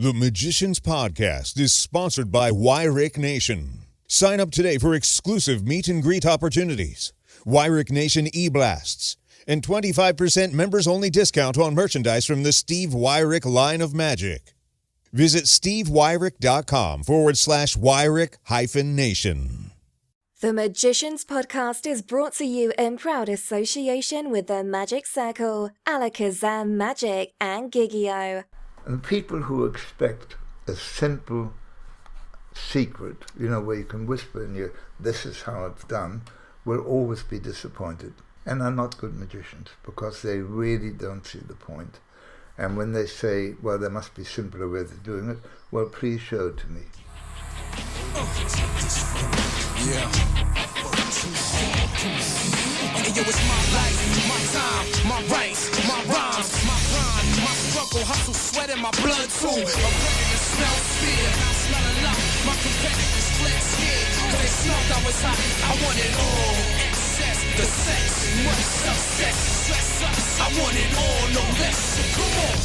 The Magicians Podcast is sponsored by Wyrick Nation. Sign up today for exclusive meet and greet opportunities, Wyrick Nation e-blasts, and 25% members-only discount on merchandise from the Steve Wyrick line of magic. Visit stevewyrick.com/Wyrick-Nation. The Magicians Podcast is brought to you in proud association with the Magic Circle, Alakazam Magic, and Gigio. And people who expect a simple secret, where you can whisper in your, this is how it's done, will always be disappointed. And are not good magicians, because they really don't see the point. And when they say, well, there must be simpler ways of doing it, well, please show it to me. Yeah. Hey, yo, it's my life, my time, my rights, my rhymes, my grind, my struggle, hustle, sweat in my blood too. I'm ready to smell fear, I smell a lot. My competitors fled scared, cause they smelled I was hot. I want it all, excess, the sex, much success, stress us. I want it all, no less. Come on.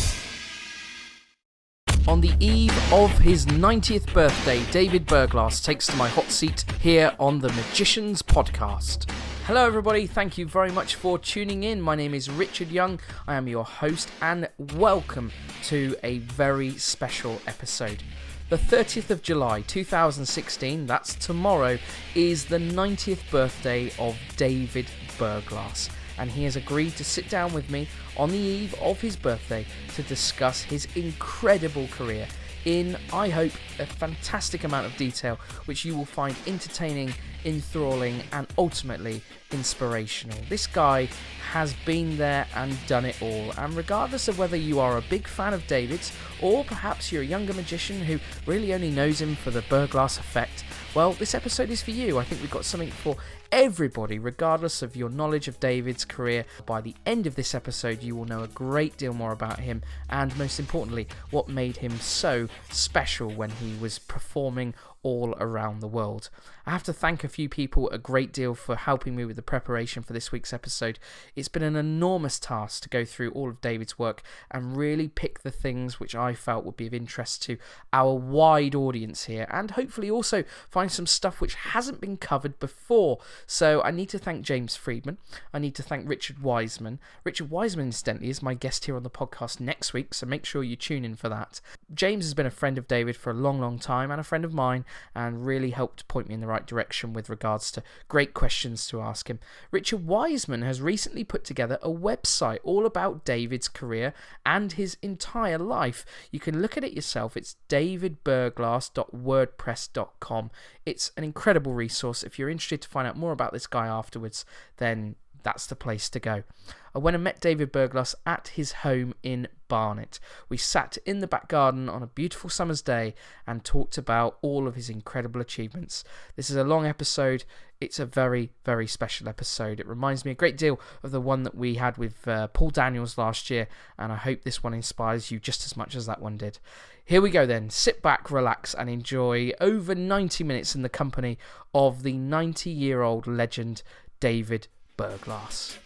On the eve of his 90th birthday, David Berglas takes to my hot seat here on the Magicians Podcast. Hello everybody, thank you very much for tuning in. My name is Richard Young, I am your host, and welcome to a very special episode. The 30th of July 2016, that's tomorrow, is the 90th birthday of David Berglas. And he has agreed to sit down with me on the eve of his birthday to discuss his incredible career in, I hope, a fantastic amount of detail, which you will find entertaining, enthralling, and ultimately inspirational. This guy has been there and done it all, and regardless of whether you are a big fan of David's or perhaps you're a younger magician who really only knows him for the Berglas Effect, well, this episode is for you. I think we've got something for everybody, regardless of your knowledge of David's career. By the end of this episode, you will know a great deal more about him, and most importantly, what made him so special when he was performing all around the world. I have to thank a few people a great deal for helping me with the preparation for this week's episode. It's been an enormous task to go through all of David's work and really pick the things which I felt would be of interest to our wide audience here, and hopefully also find some stuff which hasn't been covered before. So I need to thank James Friedman. I need to thank Richard Wiseman. Richard Wiseman, incidentally, is my guest here on the podcast next week, so make sure you tune in for that. James has been a friend of David for a long, long time, and a friend of mine, and really helped point me in the right direction with regards to great questions to ask him. Richard Wiseman has recently put together a website all about David's career and his entire life. You can look at it yourself. It's davidberglas.wordpress.com. It's an incredible resource. If you're interested to find out more about this guy afterwards, then that's the place to go. I went and met David Berglas at his home in Barnet. We sat in the back garden on a beautiful summer's day and talked about all of his incredible achievements. This is a long episode. It's a very, very special episode. It reminds me a great deal of the one that we had with Paul Daniels last year, and I hope this one inspires you just as much as that one did. Here we go then. Sit back, relax, and enjoy over 90 minutes in the company of the 90-year-old legend, David Berglas.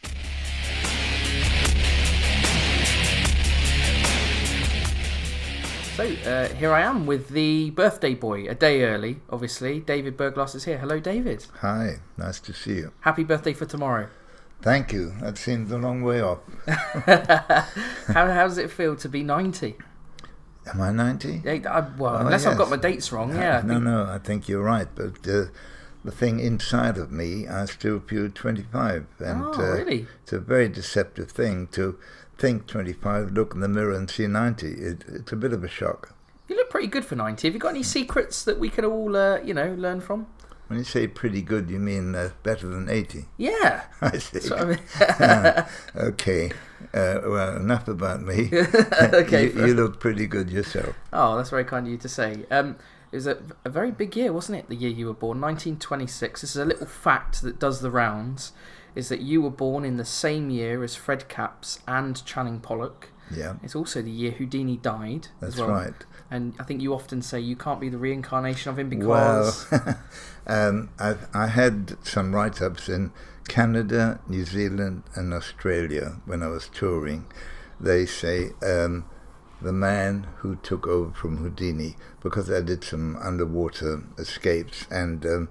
So here I am with the birthday boy, a day early, obviously. David Berglas is here. Hello, David. Hi, nice to see you. Happy birthday for tomorrow. Thank you. That seems a long way off. How does it feel to be 90? Am I 90? Unless yes. I've got my dates wrong, yeah. No, I think you're right, but the thing inside of me, I still feel 25. And, really? It's a very deceptive thing to think 25, look in the mirror and see 90. It's a bit of a shock. You look pretty good for 90. Have you got any secrets that we can all, learn from? When you say pretty good, you mean better than 80? Yeah. I see. That's what I mean. Okay. Well, enough about me. Okay. You look pretty good yourself. Oh, that's very kind of you to say. It was a very big year, wasn't it, the year you were born? 1926. This is a little fact that does the rounds, is that you were born in the same year as Fred Capps and Channing Pollock. Yeah. It's also the year Houdini died. That's as well. right. And I think you often say you can't be the reincarnation of him because... Well, I had some write-ups in Canada, New Zealand and Australia when I was touring. They say the man who took over from Houdini, because I did some underwater escapes, and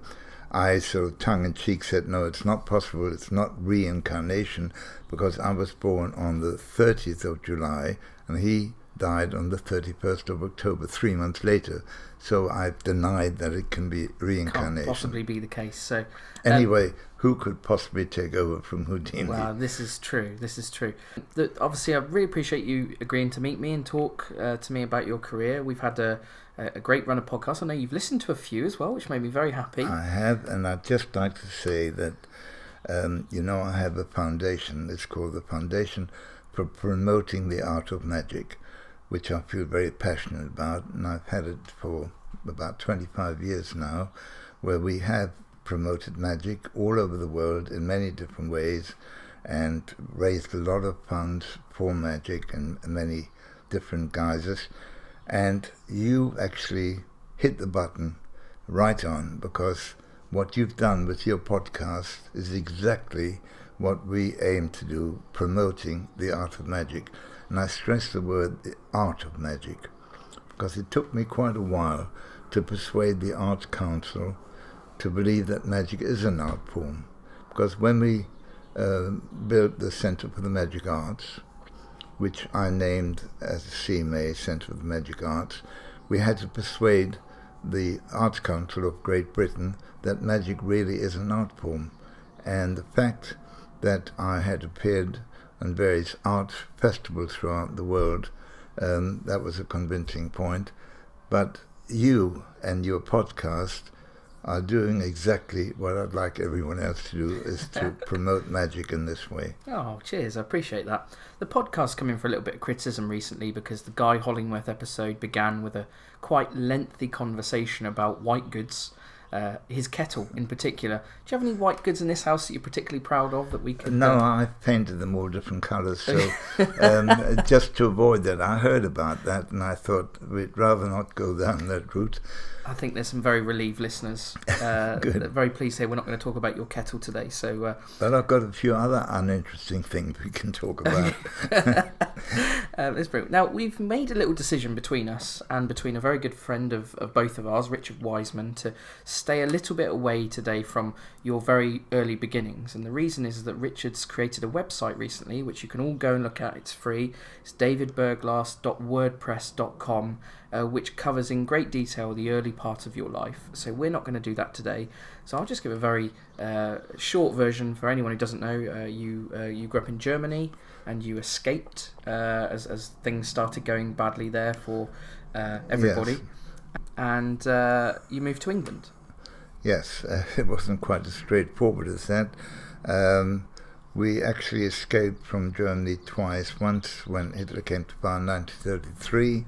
I sort of tongue-in-cheek said, no, it's not possible, it's not reincarnation, because I was born on the 30th of July, and he died on the 31st of October, 3 months later. So I've denied that it can be reincarnation. Can't possibly be the case. So anyway, who could possibly take over from Houdini? Well, this is true. Obviously, I really appreciate you agreeing to meet me and talk to me about your career. We've had a great run of podcasts. I know you've listened to a few as well, which made me very happy. I have, and I'd just like to say that, I have a foundation. It's called the Foundation for Promoting the Art of Magic, which I feel very passionate about, and I've had it for about 25 years now, where we have promoted magic all over the world in many different ways and raised a lot of funds for magic in many different guises. And you actually hit the button right on, because what you've done with your podcast is exactly what we aim to do, promoting the art of magic. And I stress the word the art of magic, because it took me quite a while to persuade the Arts Council to believe that magic is an art form. Because when we built the Centre for the Magic Arts, which I named as the CMA, Centre for the Magic Arts, we had to persuade the Arts Council of Great Britain that magic really is an art form. And the fact that I had appeared on various art festivals throughout the world, that was a convincing point. But you and your podcast are doing exactly what I'd like everyone else to do, is to promote magic in this way. Oh, cheers. I appreciate that. The podcast's come in for a little bit of criticism recently because the Guy Hollingworth episode began with a quite lengthy conversation about white goods, his kettle in particular. Do you have any white goods in this house that you're particularly proud of that we can... No, I've painted them all different colours, so just to avoid that, I heard about that and I thought we'd rather not go down that route. I think there's some very relieved listeners. Good. Very pleased to hear we're not going to talk about your kettle today. So, but I've got a few other uninteresting things we can talk about. That's brilliant. Now, we've made a little decision between us and between a very good friend of both of ours, Richard Wiseman, to stay a little bit away today from your very early beginnings. And the reason is that Richard's created a website recently, which you can all go and look at. It's free. It's davidberglas.wordpress.com, which covers in great detail the early part of your life. So we're not going to do that today. So I'll just give a very short version for anyone who doesn't know. You grew up in Germany and you escaped as things started going badly there for everybody. Yes. And you moved to England. Yes, it wasn't quite as straightforward as that. We actually escaped from Germany twice. Once when Hitler came to power in 1933.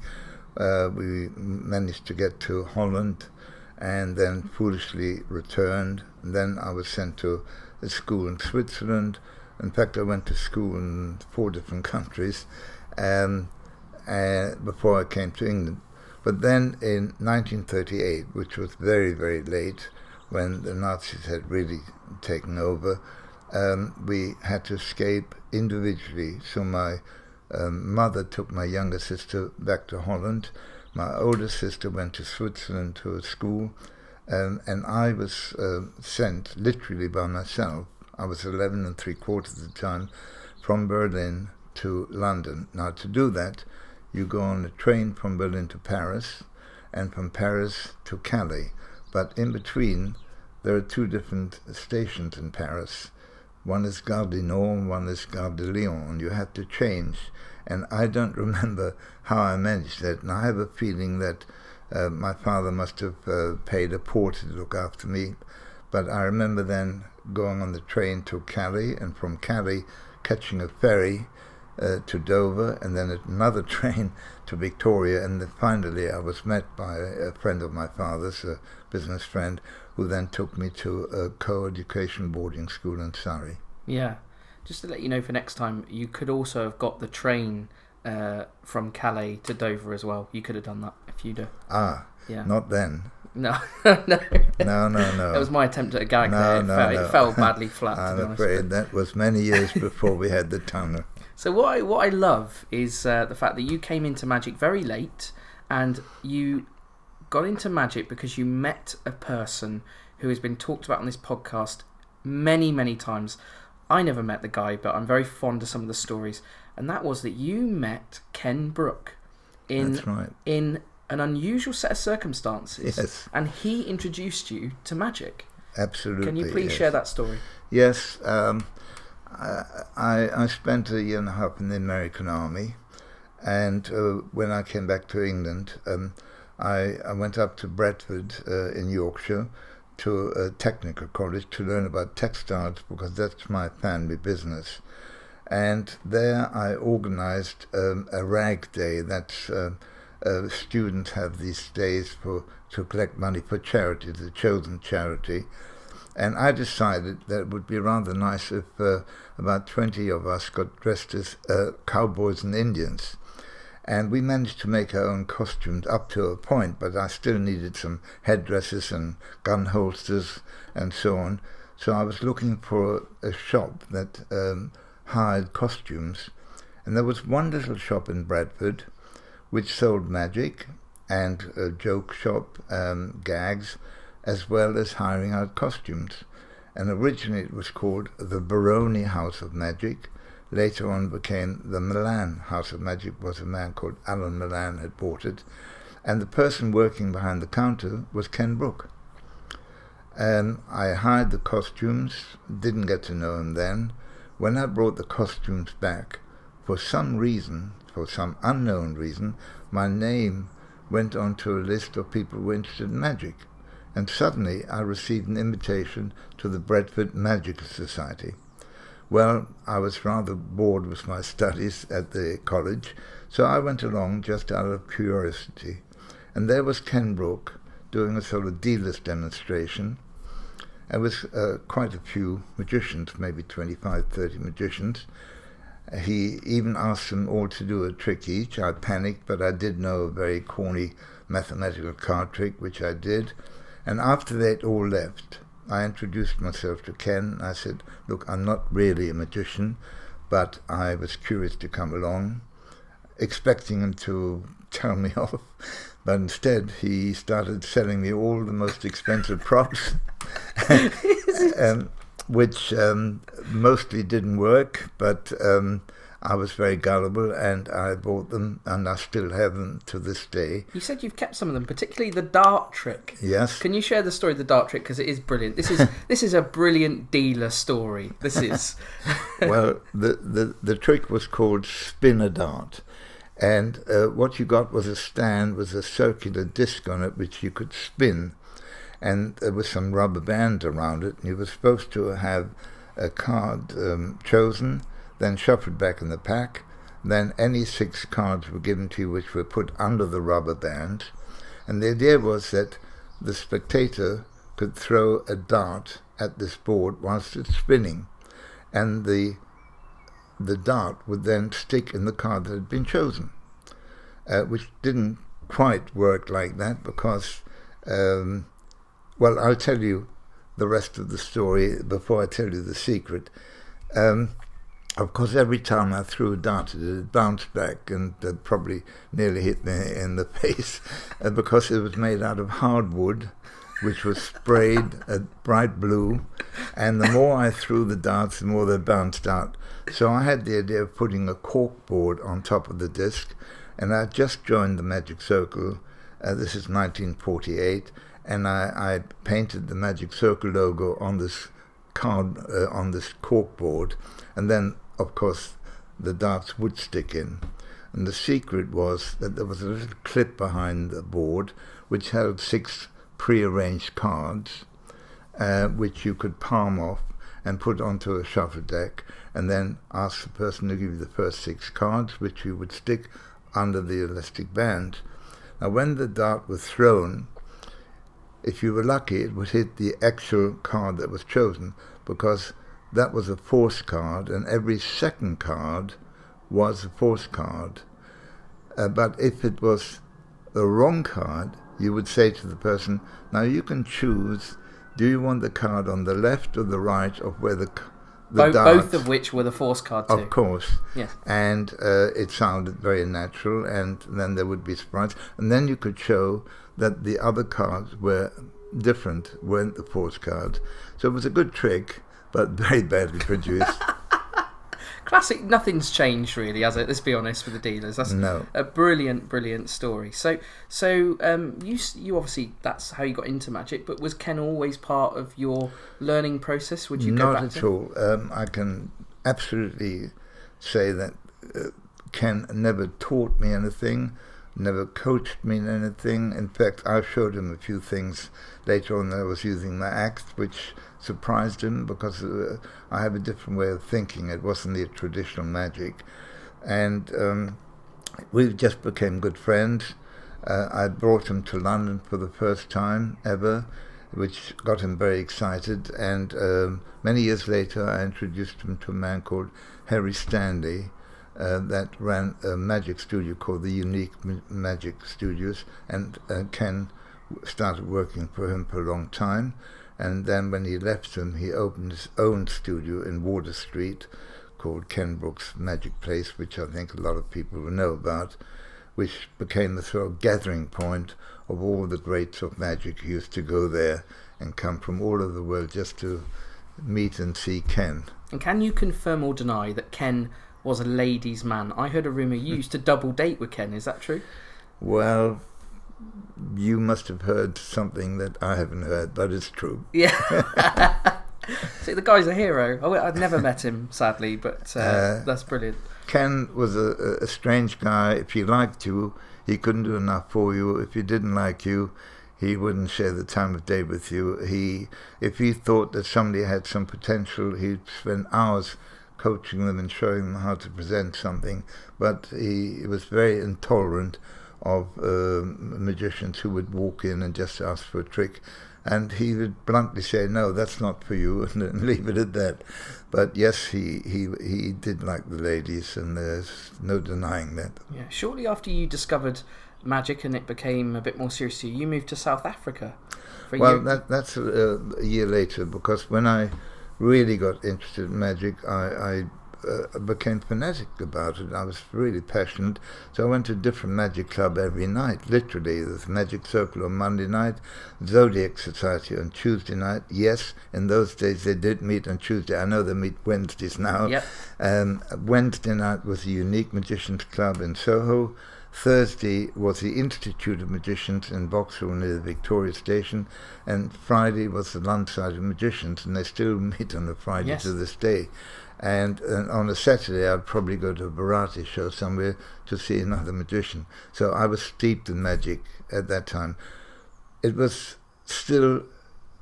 We managed to get to Holland and then foolishly returned. And then I was sent to a school in Switzerland. In fact, I went to school in 4 different countries before I came to England. But then in 1938, which was very, very late, when the Nazis had really taken over, we had to escape individually. So my mother took my younger sister back to Holland. My older sister went to Switzerland to a school, and I was sent literally by myself. I was 11 3/4 at the time, from Berlin to London. Now, to do that, you go on a train from Berlin to Paris, and from Paris to Calais. But in between, there are 2 different stations in Paris. One is Gare du Nord, one is Gare de Lyon, and you have to change. And I don't remember how I managed that, and I have a feeling that my father must have paid a porter to look after me. But I remember then going on the train to Calais, and from Calais catching a ferry to Dover, and then another train to Victoria, and then finally I was met by a friend of my father's, a business friend, who then took me to a co-education boarding school in Surrey. Yeah. Just to let you know for next time, you could also have got the train from Calais to Dover as well. You could have done that if you'd have. Yeah. Not then. No, no. No. That was my attempt at a gag No, there. It fell badly flat, to I'm be honest. afraid that was many years before we had the tunnel. So what I love is the fact that you came into magic very late, and you got into magic because you met a person who has been talked about on this podcast many, many times. I never met the guy, but I'm very fond of some of the stories. And that was that you met Ken Brook That's right. in an unusual set of circumstances. Yes. And he introduced you to magic. Absolutely. Can you please share that story? Yes. I spent a year and a half in the American Army, and when I came back to England, I went up to Bradford in Yorkshire to a technical college to learn about textiles, because that's my family business. And there I organized a rag day. That's students have these days to collect money for charity, the chosen charity. And I decided that it would be rather nice if about 20 of us got dressed as cowboys and Indians. And we managed to make our own costumes up to a point, but I still needed some headdresses and gun holsters and so on. So I was looking for a shop that hired costumes. And there was one little shop in Bradford which sold magic and a joke shop, gags, as well as hiring out costumes. And originally it was called the Baroni House of Magic. Later on became the Milan House of Magic, was a man called Alan Milan had bought it. And the person working behind the counter was Ken Brook. I hired the costumes, didn't get to know him then. When I brought the costumes back, for some reason, for some unknown reason, my name went onto a list of people who were interested in magic. And suddenly I received an invitation to the Bradford Magical Society. Well, I was rather bored with my studies at the college, so I went along just out of curiosity. And there was Ken Brook doing a sort of dealer's demonstration. There was quite a few magicians, maybe 25, 30 magicians. He even asked them all to do a trick each. I panicked, but I did know a very corny mathematical card trick, which I did. And after they'd all left, I introduced myself to Ken. I said, look, I'm not really a magician, but I was curious to come along, expecting him to tell me off. But instead, he started selling me all the most expensive props, which mostly didn't work, but I was very gullible, and I bought them, and I still have them to this day. You said you've kept some of them, particularly the dart trick. Yes. Can you share the story of the dart trick, because it is brilliant. This is a brilliant dealer story. This is. Well, the trick was called spin a dart, and what you got was a stand with a circular disc on it which you could spin, and there was some rubber band around it, and you were supposed to have a card chosen, then shuffled back in the pack. Then any 6 cards were given to you which were put under the rubber band. And the idea was that the spectator could throw a dart at this board whilst it's spinning. And the dart would then stick in the card that had been chosen, which didn't quite work like that because, well, I'll tell you the rest of the story before I tell you the secret. Of course, every time I threw a dart at it, it bounced back and probably nearly hit me in the face because it was made out of hardwood, which was sprayed a bright blue, and the more I threw the darts, the more they bounced out. So I had the idea of putting a cork board on top of the disc, and I just joined the Magic Circle. This is 1948, and I painted the Magic Circle logo on this card, on this cork board, and then, of course, the darts would stick in. And the secret was that there was a little clip behind the board which held 6 pre-arranged cards, which you could palm off and put onto a shuffle deck, and then ask the person to give you the first 6 cards, which you would stick under the elastic band. Now, when the dart was thrown, if you were lucky, it would hit the actual card that was chosen, because that was a force card, and every second card was a force card. But if it was the wrong card, you would say to the person, now you can choose, do you want the card on the left or the right of where the the both darts, of which were the force card too. of course. Yes. And it sounded very natural, and then there would be surprise. And then you could show that the other cards were different, weren't the force cards. So it was a good trick, but very badly produced. Classic. Nothing's changed really, has it? Let's be honest with the dealers. That's No. a brilliant story. So you obviously, that's how you got into magic. But was Ken always part of your learning process? Would you go back Not to? at all. I can absolutely say that Ken never taught me anything, never coached me in anything. In fact, I showed him a few things later on that I was using my axe, which surprised him because I have a different way of thinking. It wasn't the traditional magic. And we just became good friends. I brought him to London for the first time ever, which got him very excited. And many years later, I introduced him to a man called Harry Stanley, that ran a magic studio called the Unique Magic Studios, and Ken started working for him for a long time. And then when he left him, he opened his own studio in Water Street called Ken Brooks Magic Place, which I think a lot of people will know about, which became the sort of gathering point of all the greats of magic who used to go there and come from all over the world just to meet and see Ken. And can you confirm or deny that Ken was a ladies' man? I heard a rumour you used to double date with Ken. Is that true? Well, you must have heard something that I haven't heard, but it's true. Yeah. See, the guy's a hero. I've never met him, sadly, but that's brilliant. Ken was a strange guy. If he liked you, he couldn't do enough for you. If he didn't like you, he wouldn't share the time of day with you. If he thought that somebody had some potential, he'd spend hours coaching them and showing them how to present something. But he was very intolerant of magicians who would walk in and just ask for a trick, and he would bluntly say, "No, that's not for you," and leave it at that. But yes, he did like the ladies, and there's no denying that. Yeah. Shortly after you discovered magic and it became a bit more serious to you, you moved to South Africa for a year. That's a year later, because when I really got interested in magic, I became fanatic about it. I was really passionate, so I went to a different magic club every night, literally. There's Magic Circle on Monday night, Zodiac Society on Tuesday night. Yes, in those days they did meet on Tuesday. I know they meet Wednesdays now. Yep. Wednesday night was the Unique Magicians Club in Soho. Thursday was the Institute of Magicians in Vauxhall near the Victoria Station, and Friday was the Lundside of Magicians, and they still meet on a Friday to this day. And on a Saturday, I'd probably go to a variety show somewhere to see another magician. So I was steeped in magic at that time. It was still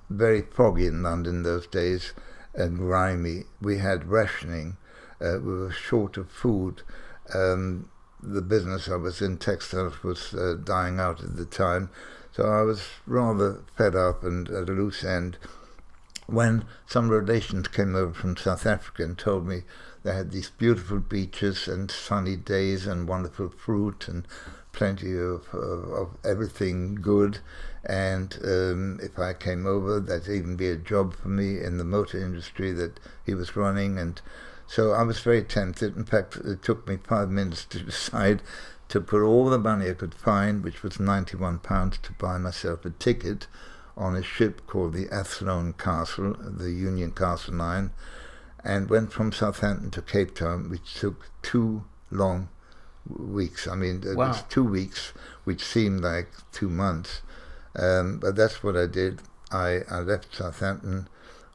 very foggy in London those days and grimy. We had rationing. We were short of food. The business I was in, textiles, was dying out at the time. So I was rather fed up and at a loose end when some relations came over from South Africa and told me they had these beautiful beaches and sunny days and wonderful fruit and plenty of everything good, and if I came over, that'd even be a job for me in the motor industry that he was running. And so I was very tempted. In fact, it took me 5 minutes to decide to put all the money I could find, which was £91, to buy myself a ticket on a ship called the Athlone Castle, the Union Castle Line, and went from Southampton to Cape Town, which took 2 long weeks. I mean, it was 2 weeks, which seemed like 2 months. But that's what I did. I left Southampton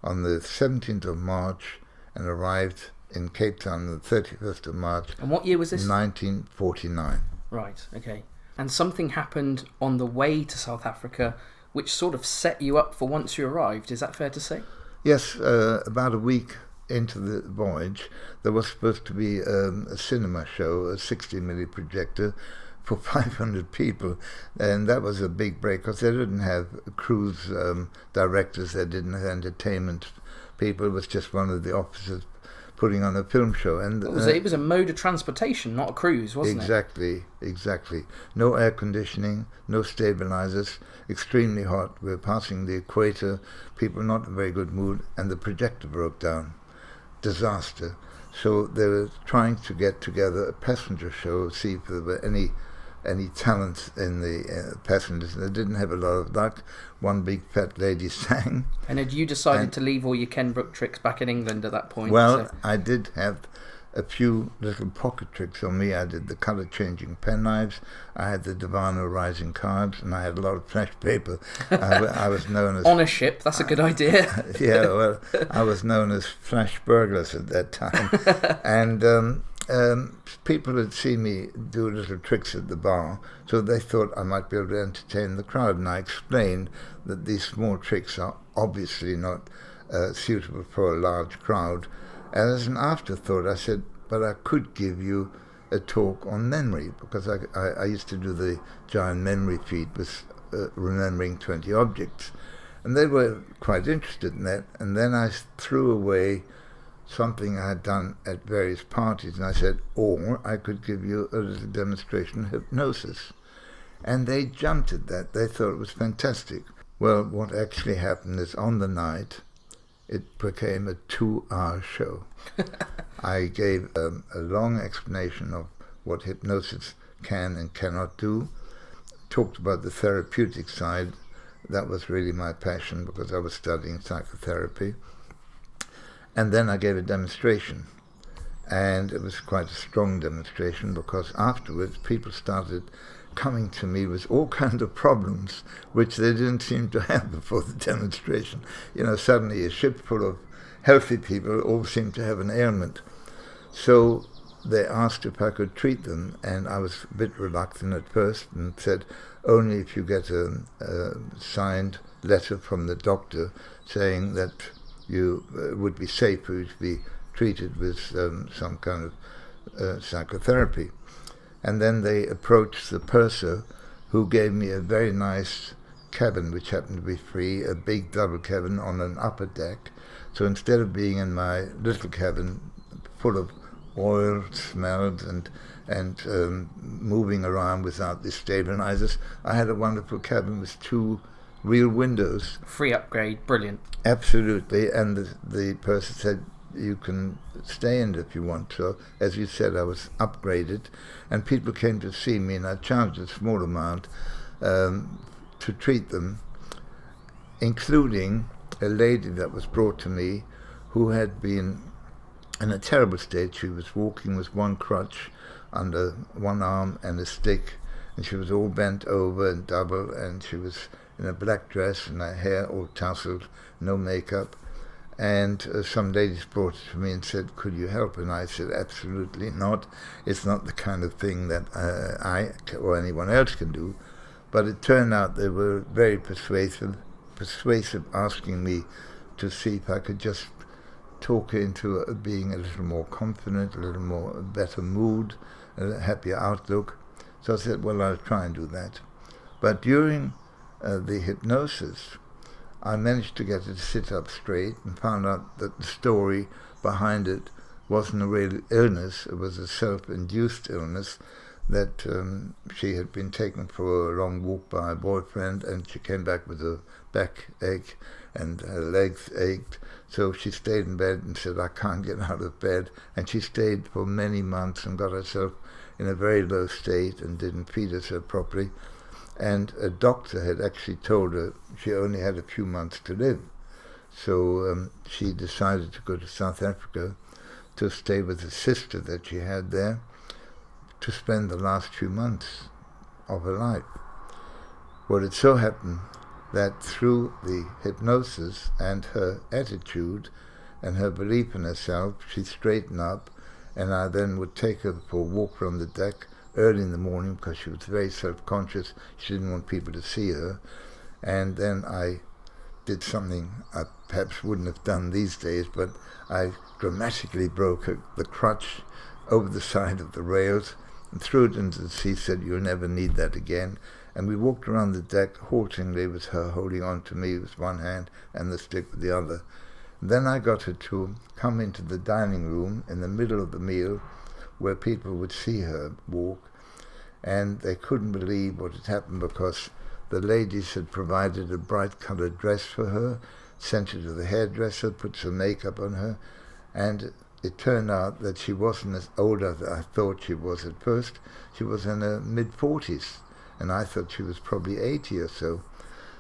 on the 17th of March and arrived in Cape Town on the 31st of March. And what year was this? 1949. Right, okay. And something happened on the way to South Africa which sort of set you up for once you arrived. Is that fair to say? Yes, about a week into the voyage, there was supposed to be a cinema show, a 60mm projector for 500 people, and that was a big break because they didn't have cruise directors, they didn't have entertainment people. It was just one of the officers putting on a film show. And it was a mode of transportation, not a cruise, wasn't it? Exactly. No air conditioning, no stabilizers, extremely hot. We were passing the equator, people not in a very good mood, and the projector broke down. disaster. So they were trying to get together a passenger show, see if there were any talent in the passengers. They didn't have a lot of luck. One big fat lady sang. And had you decided to leave all your Ken Brook tricks back in England at that point? Well, I did have a few little pocket tricks on me. I did the colour-changing penknives. I had the Divano rising cards, and I had a lot of flash paper. I was known as... On a ship, that's a good idea. Yeah, well, I was known as Flash Berglas at that time. And people had seen me do little tricks at the bar, so they thought I might be able to entertain the crowd. And I explained that these small tricks are obviously not suitable for a large crowd. And as an afterthought, I said, but I could give you a talk on memory, because I used to do the giant memory feat with remembering 20 objects. And they were quite interested in that. And then I threw away something I had done at various parties, and I said, or I could give you a little demonstration of hypnosis. And they jumped at that. They thought it was fantastic. Well, what actually happened is on the night, it became a 2-hour show. I gave a long explanation of what hypnosis can and cannot do, talked about the therapeutic side. That was really my passion, because I was studying psychotherapy. And then I gave a demonstration. And it was quite a strong demonstration, because afterwards people started coming to me with all kinds of problems which they didn't seem to have before the demonstration. You know, suddenly a ship full of healthy people all seemed to have an ailment. So they asked if I could treat them, and I was a bit reluctant at first and said, only if you get a signed letter from the doctor saying that you would be safe for you to be treated with some kind of psychotherapy. And then they approached the purser, who gave me a very nice cabin, which happened to be free, a big double cabin on an upper deck. So instead of being in my little cabin full of oil smells and moving around without the stabilizers, I had a wonderful cabin with 2 real windows. Free upgrade, brilliant. Absolutely. And the purser said, you can stay in it if you want. So, as you said, I was upgraded, and people came to see me, and I charged a small amount to treat them, including a lady that was brought to me who had been in a terrible state. She was walking with one crutch under one arm and a stick, and she was all bent over and double, and she was in a black dress and her hair all tousled, no makeup. And some ladies brought it to me and said, could you help? And I said, absolutely not. It's not the kind of thing that I or anyone else can do. But it turned out they were very persuasive, asking me to see if I could just talk into being a little more confident, a little more better mood, a happier outlook. So I said, well, I'll try and do that. But during the hypnosis, I managed to get her to sit up straight and found out that the story behind it wasn't a real illness. It was a self-induced illness, that she had been taken for a long walk by a boyfriend, and she came back with a backache and her legs ached. So she stayed in bed and said, I can't get out of bed. And she stayed for many months and got herself in a very low state and didn't feed herself properly. And a doctor had actually told her she only had a few months to live. So she decided to go to South Africa to stay with a sister that she had there, to spend the last few months of her life. Well, it so happened that through the hypnosis and her attitude and her belief in herself, she straightened up, and I then would take her for a walk around the deck early in the morning, because she was very self-conscious. She didn't want people to see her. And then I did something I perhaps wouldn't have done these days, but I dramatically broke the crutch over the side of the rails and threw it into the sea, said, you'll never need that again. And we walked around the deck haltingly, with her holding on to me with one hand and the stick with the other. And then I got her to come into the dining room in the middle of the meal, where people would see her walk, and they couldn't believe what had happened, because the ladies had provided a bright-coloured dress for her, sent her to the hairdresser, put some makeup on her, And it turned out that she wasn't as old as I thought she was at first. She was in her mid-40s, and I thought she was probably 80 or so.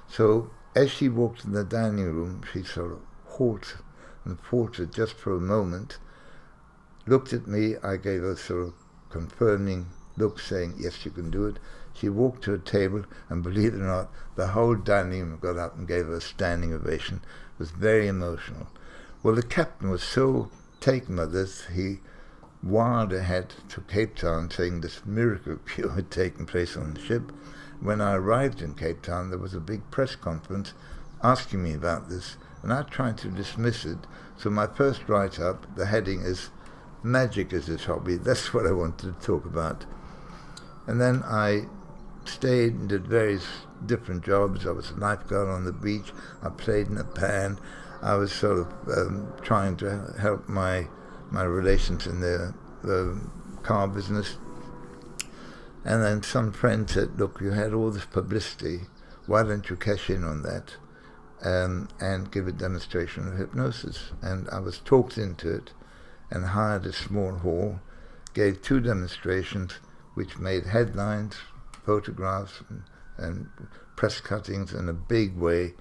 So as she walked in the dining room, she sort of halted and faltered just for a moment, looked at me. I gave her a sort of confirming look, saying, yes, you can do it. She walked to a table, and believe it or not, the whole dining room got up and gave her a standing ovation. It was very emotional. Well, the captain was so taken by this, he wired ahead to Cape Town, saying this miracle cure had taken place on the ship. When I arrived in Cape Town, there was a big press conference asking me about this, and I tried to dismiss it. So my first write-up, the heading is Magic is his hobby. That's what I wanted to talk about. And then I stayed and did various different jobs. I was a lifeguard on the beach. I played in a band. I was sort of trying to help my relations in the car business. And then some friend said, look, you had all this publicity. Why don't you cash in on that and give a demonstration of hypnosis? And I was talked into it and hired a small hall, gave 2 demonstrations which made headlines, photographs, and press cuttings in a big way.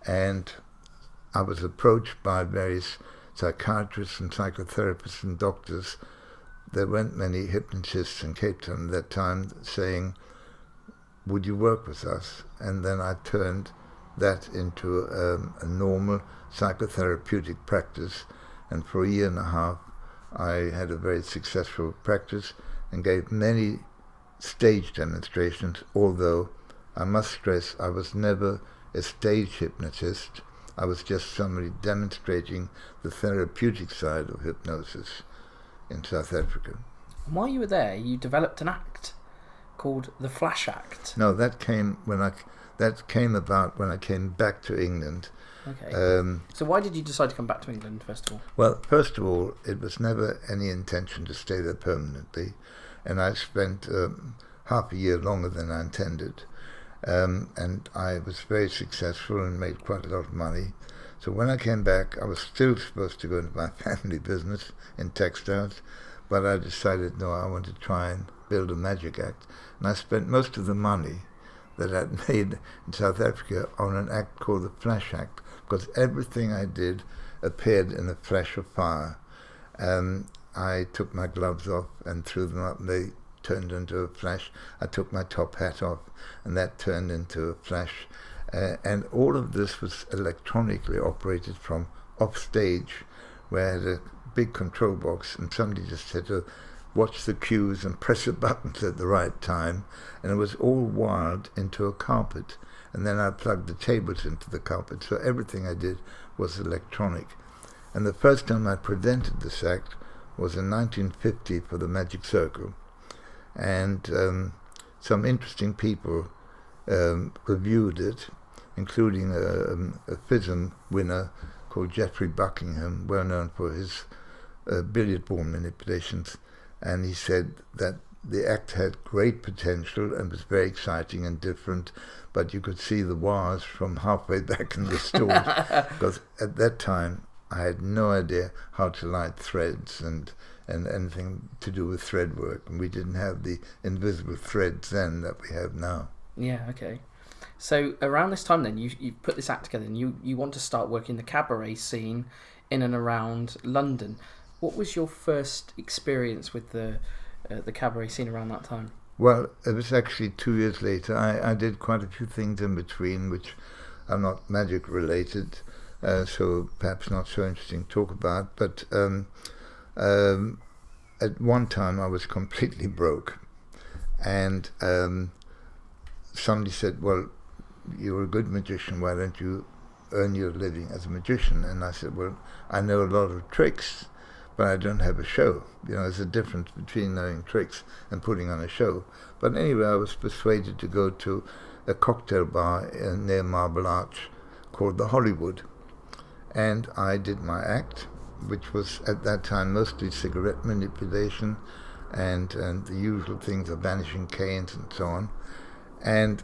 And I was approached by various psychiatrists and psychotherapists and doctors. There weren't many hypnotists in Cape Town at that time, saying, would you work with us? And then I turned that into a normal psychotherapeutic practice, and for a year and a half I had a very successful practice and gave many stage demonstrations, although I must stress I was never a stage hypnotist. I was just somebody demonstrating the therapeutic side of hypnosis in South Africa. And while you were there, you developed an act called the Flash Act. No, that came about when I came back to England. Okay. So why did you decide to come back to England, first of all? Well, first of all, it was never any intention to stay there permanently, and I spent half a year longer than I intended. And I was very successful and made quite a lot of money. So when I came back, I was still supposed to go into my family business in textiles, but I decided, no, I want to try and build a magic act. And I spent most of the money that I'd made in South Africa on an act called the Flash Act, because everything I did appeared in a flash of fire. I took my gloves off and threw them up, and they turned into a flash. I took my top hat off, and that turned into a flash. And all of this was electronically operated from off stage, where I had a big control box, and somebody just had to watch the cues and press the buttons at the right time, and it was all wired into a carpet. And then I plugged the tables into the carpet, so everything I did was electronic. And the first time I presented this act was in 1950 for the Magic Circle. And some interesting people reviewed it, including a FISM winner called Geoffrey Buckingham, well known for his billiard ball manipulations. And he said that the act had great potential and was very exciting and different, but you could see the wires from halfway back in the stalls, because at that time I had no idea how to light threads and anything to do with thread work, and we didn't have the invisible threads then that we have now. Yeah, okay. So around this time then, you put this act together, and you want to start working the cabaret scene in and around London. What was your first experience with the cabaret scene around that time? Well, it was actually 2 years later. I did quite a few things in between, which are not magic related, so perhaps not so interesting to talk about. But at one time I was completely broke, and somebody said, well, you're a good magician, why don't you earn your living as a magician? And I said, well, I know a lot of tricks, but I don't have a show. There's a difference between knowing tricks and putting on a show. But anyway, I was persuaded to go to a cocktail bar near Marble Arch called the Hollywood. And I did my act, which was at that time mostly cigarette manipulation and the usual things of vanishing canes and so on. And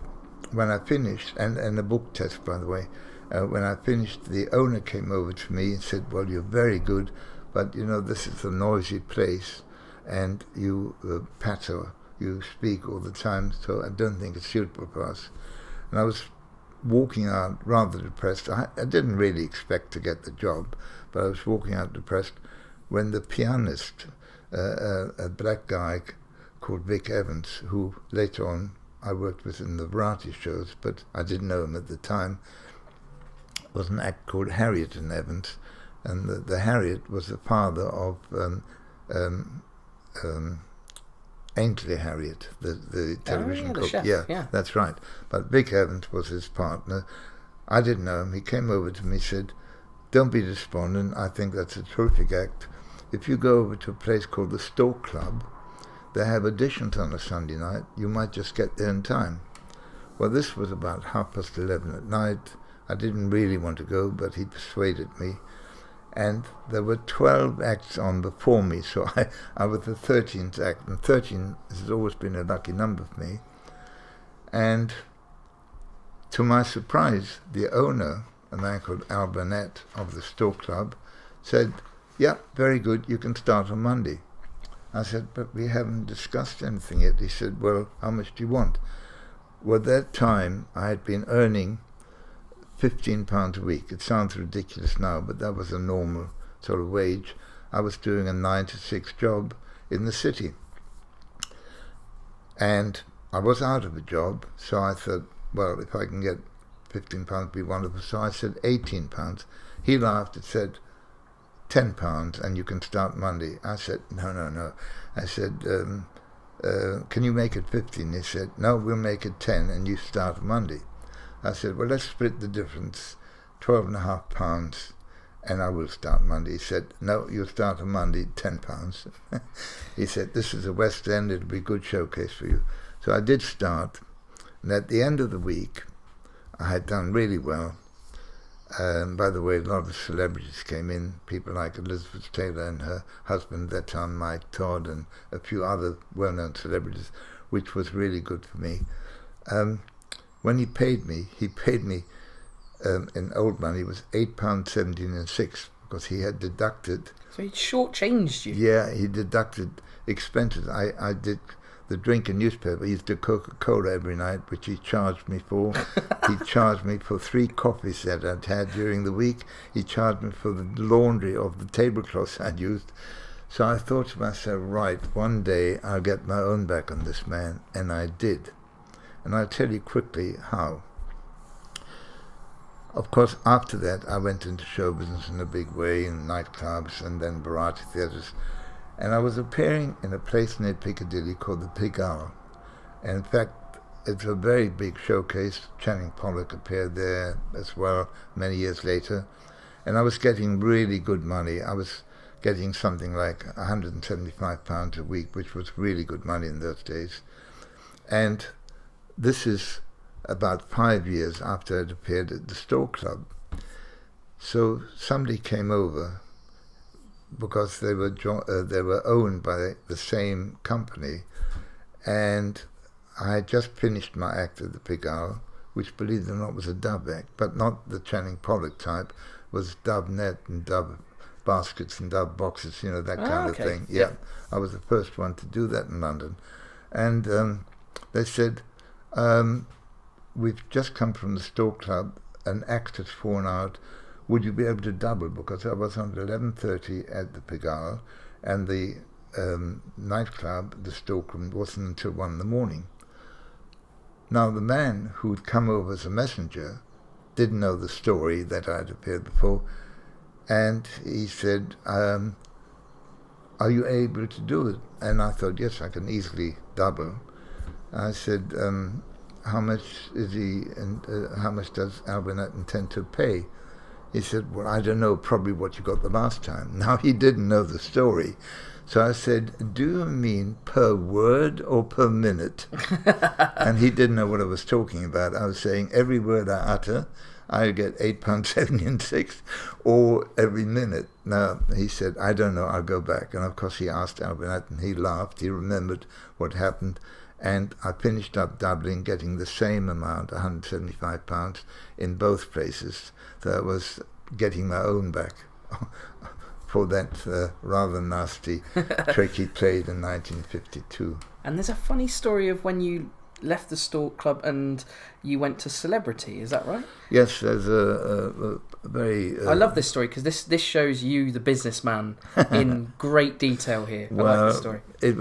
when I finished, and a book test, by the way, when I finished, the owner came over to me and said, well, you're very good, but this is a noisy place, and you patter, you speak all the time, so I don't think it's suitable for us. And I was walking out rather depressed. I didn't really expect to get the job, but I was walking out depressed when the pianist, a black guy called Vic Evans, who later on I worked with in the variety shows, but I didn't know him at the time, was an act called Harriet and Evans, and the Harriet was the father of Ainsley Harriet, the television cook. chef, yeah, that's right. But Vic Evans was his partner. I didn't know him. He came over to me, said, "Don't be despondent. I think that's a terrific act. If you go over to a place called the Stork Club, they have auditions on a Sunday night. You might just get there in time." Well, this was about 11:30 at night. I didn't really want to go, but he persuaded me. And there were 12 acts on before me, so I was the 13th act, and 13 has always been a lucky number for me. And to my surprise, the owner, a man called Al Burnett of the Stork Club, said, "Yeah, very good, you can start on Monday." I said, "But we haven't discussed anything yet." He said, "Well, how much do you want?" Well, at that time, I had been earning £15 a week. It sounds ridiculous now, but that was a normal sort of wage. I was doing a 9 to 6 job in the city. And I was out of a job, so I thought, well, if I can get £15 would be wonderful. So I said £18. He laughed and said, £10 and you can start Monday. I said, no. I said, can you make it 15? He said, no, we'll make it 10 and you start Monday. I said, well, let's split the difference, £12.50, and I will start Monday. He said, no, you'll start on Monday, £10. He said, this is a West End, it'll be a good showcase for you. So I did start, and at the end of the week, I had done really well. By the way, a lot of celebrities came in, people like Elizabeth Taylor and her husband at that time, Mike Todd, and a few other well-known celebrities, which was really good for me. When he paid me in old money, it was £8.17 because he had deducted... So he shortchanged you? Yeah, he deducted expenses. I did the drink and newspaper. He used to Coca-Cola every night, which he charged me for. He charged me for 3 coffees that I'd had during the week. He charged me for the laundry of the tablecloths I'd used. So I thought to myself, right, one day I'll get my own back on this man, and I did. And I'll tell you quickly how. Of course, after that, I went into show business in a big way, in nightclubs and then variety theatres. And I was appearing in a place near Piccadilly called the Pigalle. And in fact, it's a very big showcase. Channing Pollock appeared there as well many years later. And I was getting really good money. I was getting something like £175 a week, which was really good money in those days. And this is about 5 years after I'd appeared at the Stork Club. So somebody came over because they were owned by the same company, and I had just finished my act at the Pigalle, which, believe it or not, was a dove act, but not the Channing Pollock type. Was dove net and dove baskets and dove boxes, that kind of thing. Yeah, I was the first one to do that in London. And they said, we've just come from the Stork Club, an act has fallen out, would you be able to double? Because I was on 11:30 at the Pigalle, and the nightclub, the Stork Room, wasn't until 1 a.m. Now the man who'd come over as a messenger didn't know the story that I'd appeared before, and he said, are you able to do it? And I thought, yes, I can easily double. I said, how much is he, and how much does Al Burnett intend to pay? He said, well, I don't know, probably what you got the last time. Now, he didn't know the story. So I said, do you mean per word or per minute? And he didn't know what I was talking about. I was saying every word I utter, I get £8.76, or every minute. Now, he said, I don't know, I'll go back. And of course, he asked Al Burnett, and he laughed. He remembered what happened. And I finished up doubling, getting the same amount, £175, in both places. So I was getting my own back for that rather nasty trick he played in 1952. And there's a funny story of when you left the Stork Club and you went to Celebrity, is that right? Yes, there's a very... I love this story because this shows you, the businessman, in great detail here. I like this story. It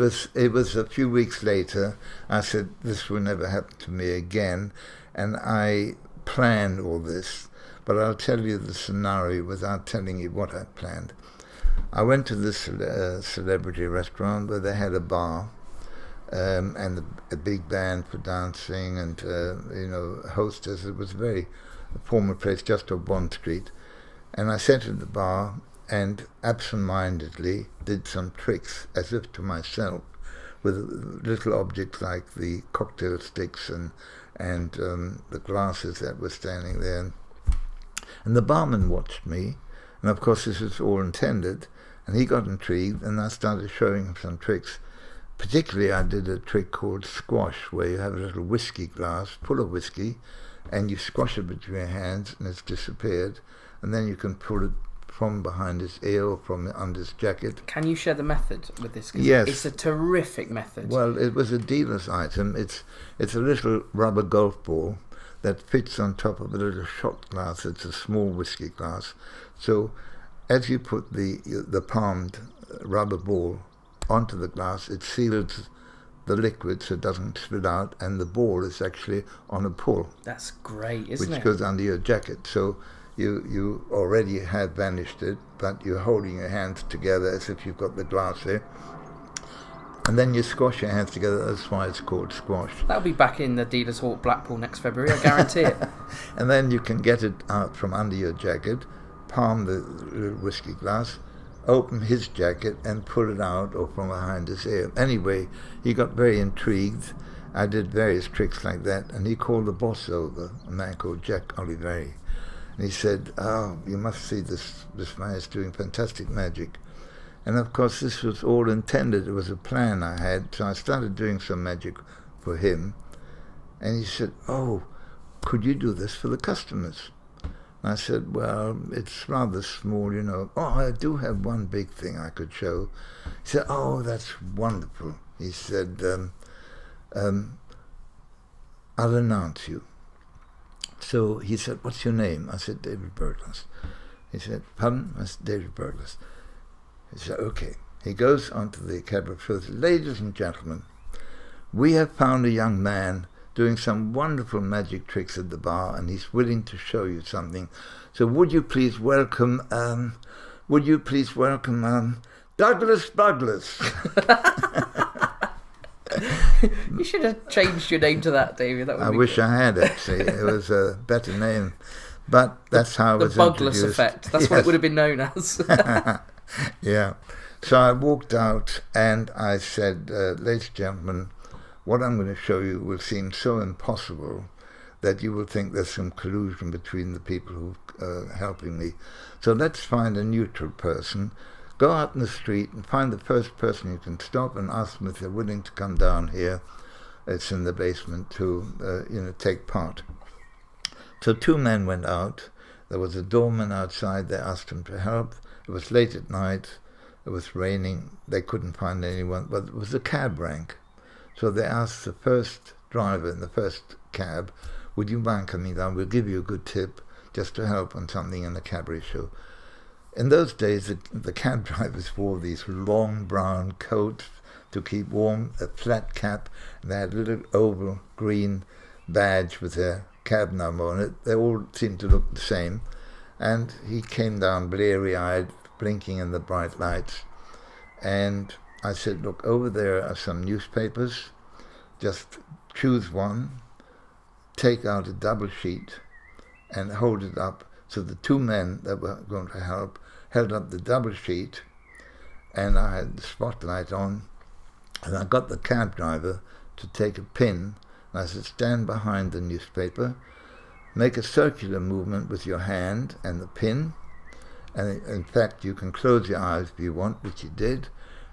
was a few weeks later. I said, this will never happen to me again. And I planned all this, but I'll tell you the scenario without telling you what I planned. I went to this Celebrity restaurant where they had a bar, and a big band for dancing and, hostess. It was a very formal place just off Bond Street. And I sat at the bar and absent-mindedly did some tricks, as if to myself, with little objects like the cocktail sticks and the glasses that were standing there. And the barman watched me, and of course this was all intended, and he got intrigued, and I started showing him some tricks. Particularly, I did a trick called squash, where you have a little whiskey glass full of whiskey, and you squash it between your hands, and it's disappeared, and then you can pull it from behind his ear or from under his jacket. Can you share the method with this? 'Cause yes. It's a terrific method. Well, it was a dealer's item. It's a little rubber golf ball that fits on top of a little shot glass. It's a small whiskey glass. So as you put the palmed rubber ball onto the glass, it seals the liquid so it doesn't spill out, and the ball is actually on a pull. That's great, isn't it? Which goes under your jacket. So you already have vanished it, but you're holding your hands together as if you've got the glass there. And then you squash your hands together. That's why it's called squash. That'll be back in the Dealers Hall Blackpool next February, I guarantee it. And then you can get it out from under your jacket, palm the little whiskey glass, open his jacket and pull it out or from behind his ear. Anyway, he got very intrigued. I did various tricks like that, and he called the boss over, a man called Jack Oliveri. And he said, "Oh, you must see this man is doing fantastic magic." And of course this was all intended. It was a plan I had. So I started doing some magic for him. And he said, "Oh, could you do this for the customers?" I said, "Well, it's rather small, you know." "Oh, I do have one big thing I could show." He said, "Oh, that's wonderful." He said, "I'll announce you." So he said, "What's your name?" I said, "David Berglas." He said, "Pardon?" I said, "David Berglas." He said, "Okay." He goes onto the cabaret floor. "Ladies and gentlemen, we have found a young man doing some wonderful magic tricks at the bar, and he's willing to show you something. So would you please welcome Douglas Berglas." You should have changed your name to that, David. That would I wish I had, actually. It was a better name. But that's how it was introduced. The Berglas Effect. Effect. That's what it would have been known as. Yeah. So I walked out and I said, "Ladies and gentlemen, what I'm going to show you will seem so impossible that you will think there's some collusion between the people who are helping me. So let's find a neutral person. Go out in the street and find the first person you can stop and ask them if they're willing to come down here. It's in the basement to, take part." So two men went out. There was a doorman outside. They asked him to help. It was late at night. It was raining. They couldn't find anyone, but it was a cab rank. So they asked the first driver in the first cab, "Would you mind coming down? We'll give you a good tip just to help on something in the cabaret show." In those days, the cab drivers wore these long brown coats to keep warm, a flat cap, and they had a little oval green badge with their cab number on it. They all seemed to look the same. And he came down bleary-eyed, blinking in the bright lights. And I said, "Look, over there are some newspapers. Just choose one, take out a double sheet, and hold it up." So the two men that were going to help held up the double sheet, and I had the spotlight on, and I got the cab driver to take a pin, and I said, "Stand behind the newspaper, make a circular movement with your hand and the pin, and in fact you can close your eyes if you want," which he did,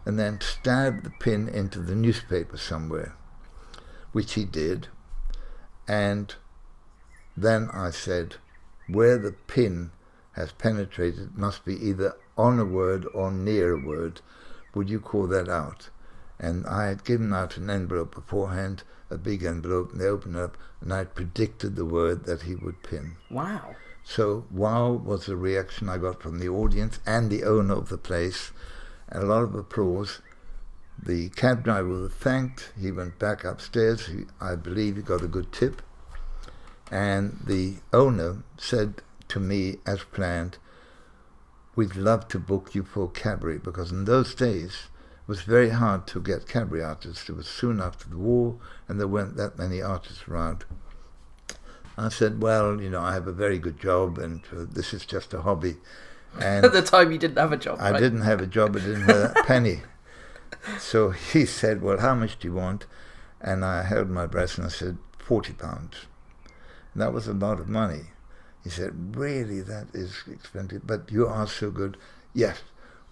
and then stab the pin into the newspaper somewhere, which he did. And then I said, "Where the pin has penetrated must be either on a word or near a word. Would you call that out? And I had given out an envelope beforehand, a big envelope, and they opened it up, and I had predicted the word that he would pin. Wow. So wow was the reaction I got from the audience and the owner of the place. A lot of applause. The cab driver was thanked. He went back upstairs. I believe he got a good tip. And the owner said to me, as planned, we'd love to book you for cabaret, because in those days it was very hard to get cabaret artists. It was soon after the war, and there weren't that many artists around. I said, well, I have a very good job, and this is just a hobby. And at the time you didn't have a job, right? I didn't have a job. I didn't have a penny. So he said, well, how much do you want? And I held my breath and I said, £40. And that was a lot of money. He said, really, that is expensive, but you are so good. Yes,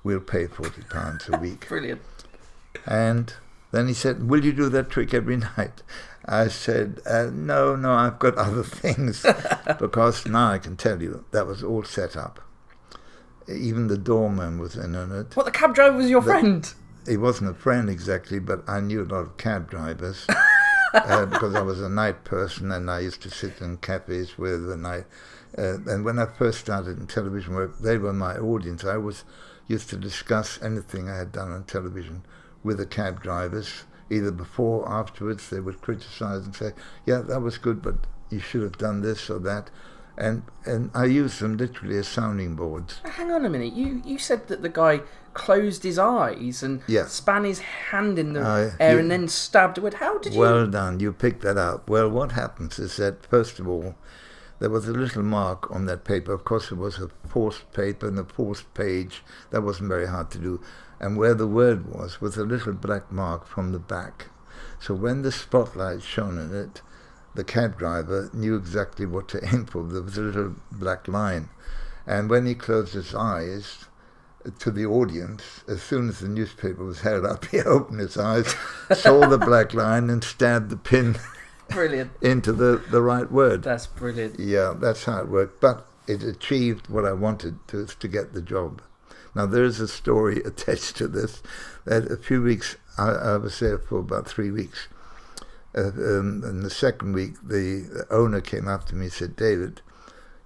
we'll pay £40 a week. Brilliant. And then he said, will you do that trick every night? I said, no, I've got other things. Because now I can tell you, that was all set up. Even the doorman was in on it. What, the cab driver was your friend? He wasn't a friend exactly, but I knew a lot of cab drivers. Because I was a night person, and I used to sit in cafes with the night. And when I first started in television work, they were my audience. I used to discuss anything I had done on television with the cab drivers, either before or afterwards. They would criticize and say, yeah, that was good, but you should have done this or that. And I used them literally as sounding boards. Hang on a minute. You said that the guy closed his eyes and span his hand in the air and then stabbed it. How did you... Well done. You picked that up. Well, what happens is that, first of all, there was a little mark on that paper. Of course, it was a forced paper and a forced page. That wasn't very hard to do. And where the word was a little black mark from the back. So when the spotlight shone in it, the cab driver knew exactly what to aim for. There was a little black line. And when he closed his eyes to the audience, as soon as the newspaper was held up, he opened his eyes, saw the black line, and stabbed the pin brilliant into the right word. That's brilliant. Yeah, that's how it worked. But it achieved what I wanted to get the job. Now, there is a story attached to this. That a few weeks, I was there for about 3 weeks. In the second week, the owner came up to me and said, David,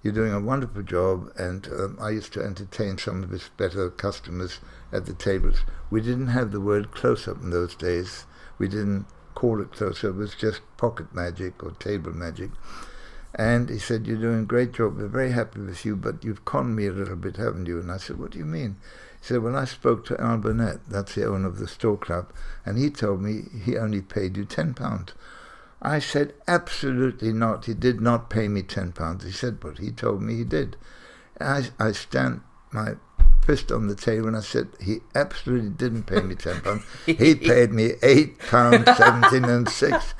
you're doing a wonderful job, and I used to entertain some of his better customers at the tables. We didn't have the word close-up in those days. We didn't call it close-up. It was just pocket magic or table magic. And he said, you're doing a great job. We're very happy with you, but you've conned me a little bit, haven't you? And I said, what do you mean? He said, well, I spoke to Al Burnett, that's the owner of the Store Club, and he told me he only paid you £10. I said, absolutely not. He did not pay me £10. He said, but he told me he did. I stamped my fist on the table and I said, he absolutely didn't pay me £10. He paid me £8.17 6.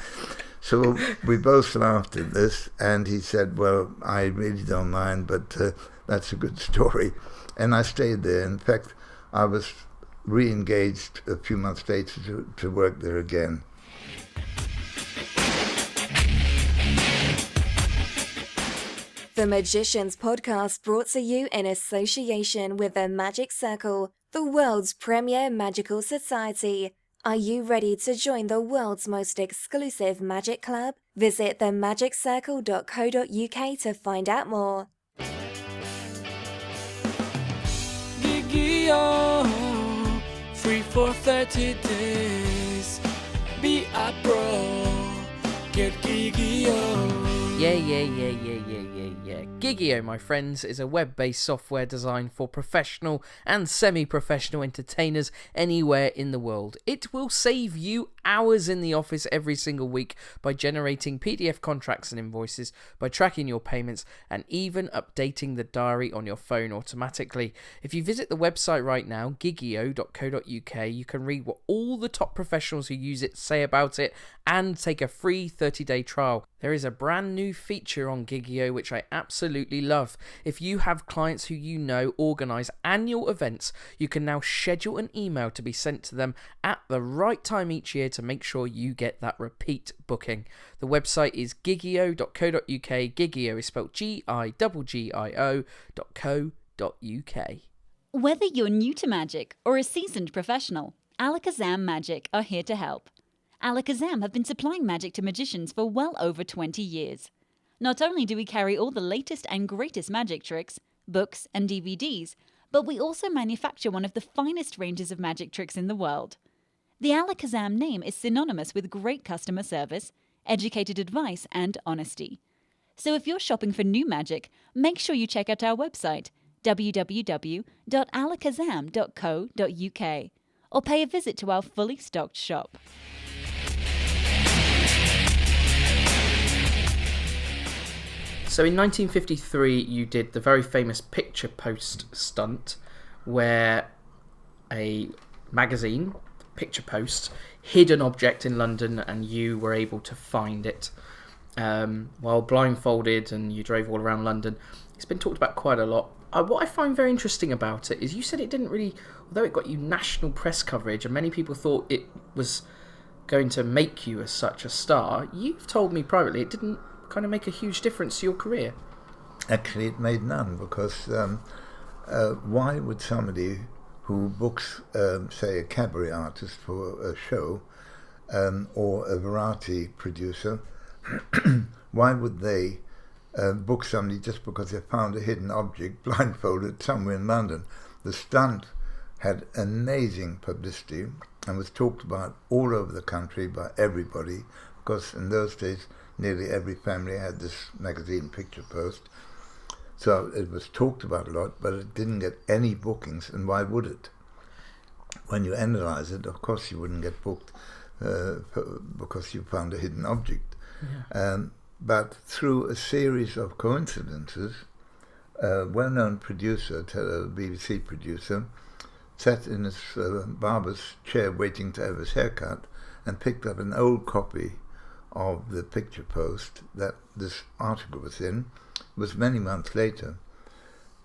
So we both laughed at this, and he said, well, I really don't mind, but that's a good story. And I stayed there. In fact, I was re-engaged a few months later to work there again. The Magicians Podcast brought to you in association with the Magic Circle, the world's premier magical society. Are you ready to join the world's most exclusive magic club? Visit themagiccircle.co.uk to find out more. Gigi-O, free for 30 days. Be a pro, get Gigi-O. Yeah. Gigi-O, my friends, is a web-based software designed for professional and semi-professional entertainers anywhere in the world. It will save you hours in the office every single week by generating PDF contracts and invoices, by tracking your payments, and even updating the diary on your phone automatically. If you visit the website right now, gigio.co.uk, you can read what all the top professionals who use it say about it and take a free 30-day trial. There is a brand new feature on Gigio which I absolutely love. If you have clients who you know organise annual events, you can now schedule an email to be sent to them at the right time each year to make sure you get that repeat booking. The website is gigio.co.uk. Gigio is spelled Giggio.co.uk. Whether you're new to magic or a seasoned professional, Alakazam Magic are here to help. Alakazam have been supplying magic to magicians for well over 20 years. Not only do we carry all the latest and greatest magic tricks, books and DVDs, but we also manufacture one of the finest ranges of magic tricks in the world. The Alakazam name is synonymous with great customer service, educated advice and honesty. So if you're shopping for new magic, make sure you check out our website www.alakazam.co.uk or pay a visit to our fully stocked shop. So in 1953, you did the very famous picture post stunt where a magazine, Picture Post, hid an object in London and you were able to find it while blindfolded, and you drove all around London. It's been talked about quite a lot. What I find very interesting about it is you said it didn't really, although it got you national press coverage and many people thought it was going to make you as such a star, you've told me privately it didn't kind of make a huge difference to your career. Actually, it made none, because why would somebody who books, say, a cabaret artist for a show, or a variety producer, why would they book somebody just because they found a hidden object blindfolded somewhere in London? The stunt had amazing publicity and was talked about all over the country by everybody, because in those days nearly every family had this magazine, Picture Post. So it was talked about a lot, but it didn't get any bookings, and why would it? When you analyze it, of course you wouldn't get booked because you found a hidden object. Yeah. But through a series of coincidences, a well-known producer, a BBC producer, sat in his barber's chair waiting to have his haircut and picked up an old copy of the Picture Post that this article was in. It was many months later,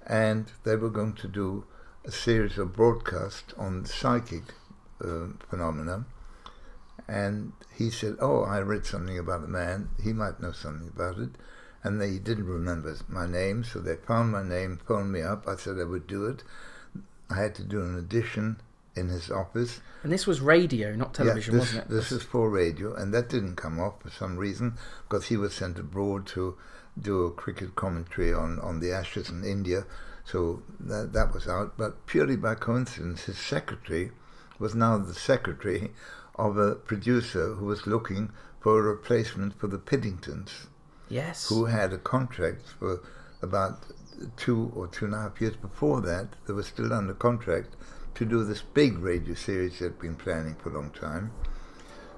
and they were going to do a series of broadcasts on psychic phenomena. And he said, "Oh, I read something about a man, he might know something about it." And they didn't remember my name, so they found my name, phoned me up. I said I would do it. I had to do an audition in his office. And this was radio, not television, wasn't it? This is for radio, and that didn't come off for some reason, because he was sent abroad to do a cricket commentary on the Ashes in India, so that was out. But purely by coincidence, his secretary was now the secretary of a producer who was looking for a replacement for the Piddingtons. Yes. Who had a contract for about 2 or 2.5 years before that. They were still under contract to do this big radio series they'd been planning for a long time.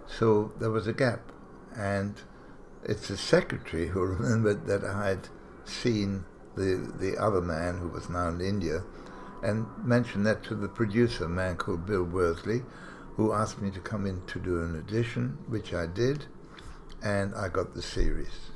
So there was a gap, and it's the secretary who remembered that I had seen the other man who was now in India, and mentioned that to the producer, a man called Bill Worsley, who asked me to come in to do an audition, which I did, and I got the series.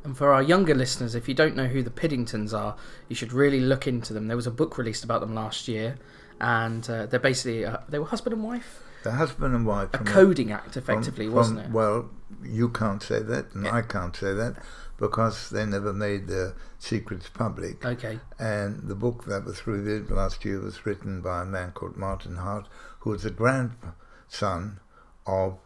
And for our younger listeners, if you don't know who the Piddingtons are, you should really look into them. There was a book released about them last year, and they're basically, they were husband and wife? The husband and wife. A coding act, effectively, wasn't it? Well, you can't say that, and I can't say that, because they never made their secrets public. Okay. And the book that was revealed last year was written by a man called Martin Hart, who was the grandson of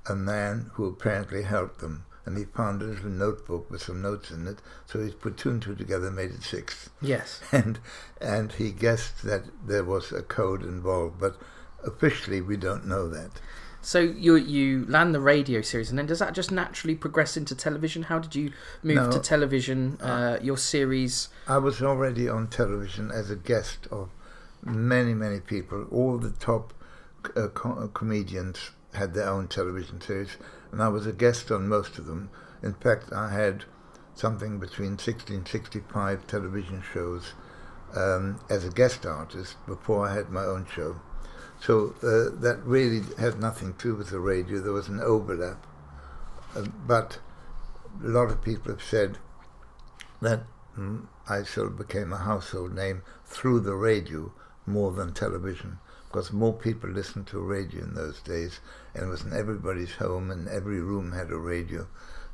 a man who apparently helped them. And he found a little notebook with some notes in it, so he put 2 and 2 together and made it 6. Yes. And he guessed that there was a code involved, but officially we don't know that. So you land the radio series, and then does that just naturally progress into television? How did you move to television, your series? I was already on television as a guest of many, many people. All the top comedians had their own television series, and I was a guest on most of them. In fact, I had something between 60 and 65 television shows as a guest artist before I had my own show. So that really had nothing to do with the radio. There was an overlap. But a lot of people have said that I sort of became a household name through the radio more than television, because more people listened to radio in those days, and it was in everybody's home, and every room had a radio,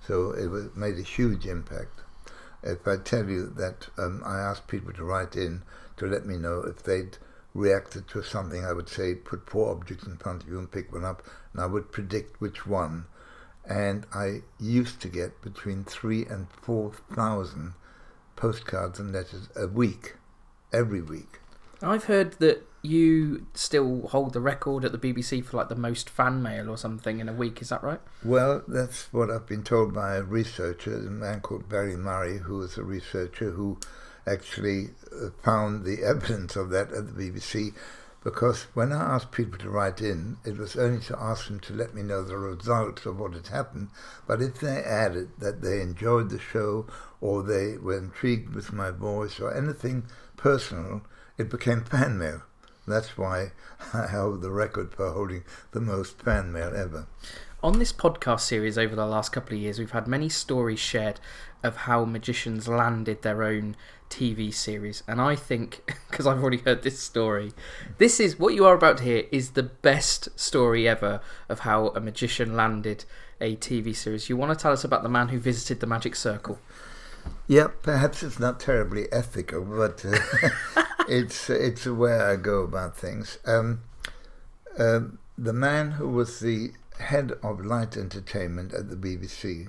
so made a huge impact. If I tell you that I asked people to write in to let me know if they'd reacted to something, I would say, put 4 objects in front of you and pick one up, and I would predict which one. And I used to get between 3,000 and 4,000 postcards and letters a week, every week. I've heard that you still hold the record at the BBC for like the most fan mail or something in a week, is that right? Well, that's what I've been told by a researcher, a man called Barry Murray, who was a researcher who actually found the evidence of that at the BBC, because when I asked people to write in, it was only to ask them to let me know the results of what had happened, but if they added that they enjoyed the show or they were intrigued with my voice or anything personal, it became fan mail. That's why I held the record for holding the most fan mail ever. On this podcast series over the last couple of years, we've had many stories shared of how magicians landed their own TV series. And I think, because I've already heard this story, this is what you are about to hear is the best story ever of how a magician landed a TV series. You want to tell us about the man who visited the magic circle? Yeah, perhaps it's not terribly ethical, but it's the way I go about things. The man who was the head of light entertainment at the BBC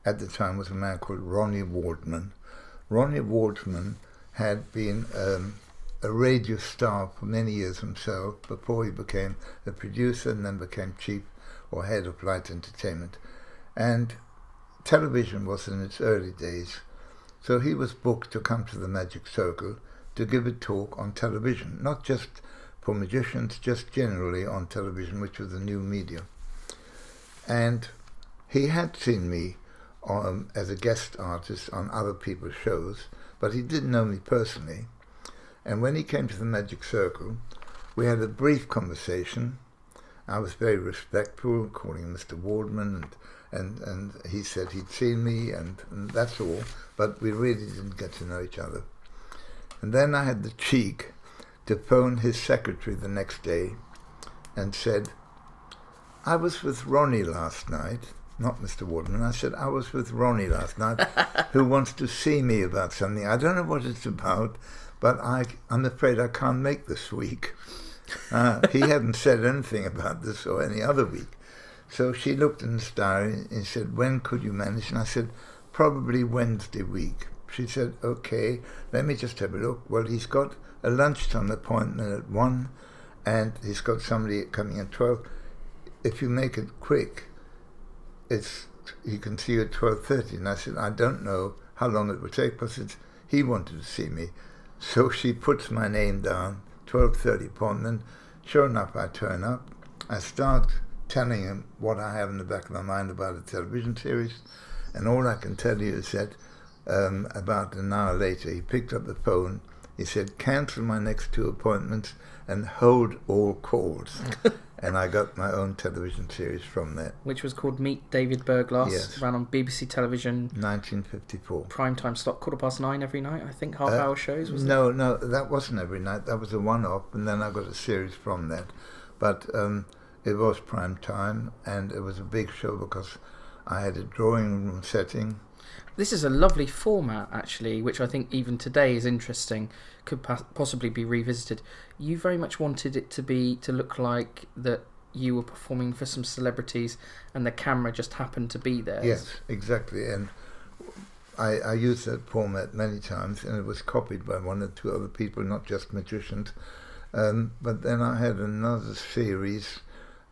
at the time was a man called Ronnie Waldman. Ronnie Waldman had been a radio star for many years himself before he became a producer and then became chief or head of light entertainment. And television was in its early days, so he was booked to come to the Magic Circle to give a talk on television, not just for magicians, just generally on television, which was a new medium. And he had seen me as a guest artist on other people's shows, but he didn't know me personally. And when he came to the Magic Circle, we had a brief conversation. I was very respectful, calling him Mr. Waldman, and he said he'd seen me, and that's all, but we really didn't get to know each other. And then I had the cheek to phone his secretary the next day and said, I was with Ronnie last night, not Mr. Waldman. I said, I was with Ronnie last night, who wants to see me about something. I don't know what it's about, but I'm afraid I can't make this week. He hadn't said anything about this or any other week. So she looked in his diary and said, when could you manage? And I said, probably Wednesday week. She said, okay, let me just have a look. Well, he's got a lunchtime appointment at 1, and he's got somebody coming at 12. If you make it quick, you can see you at 12:30. And I said, I don't know how long it will take, because he wanted to see me. So she puts my name down, 12:30 appointment. Sure enough, I turn up. I start telling him what I have in the back of my mind about a television series, and all I can tell you is that about an hour later, he picked up the phone. He said, cancel my next 2 appointments and hold all calls. And I got my own television series from that. Which was called Meet David Berglas. Yes. Ran on BBC television. 1954. Primetime slot, 9:15 every night, I think, half-hour shows, was it? No, that wasn't every night. That was a one-off, and then I got a series from that. But it was prime time, and it was a big show because I had a drawing room setting. This is a lovely format, actually, which I think even today is interesting, could possibly be revisited. You very much wanted it to look like that you were performing for some celebrities and the camera just happened to be there. Yes, exactly. And I used that format many times, and it was copied by 1 or 2 other people, not just magicians. But then I had another series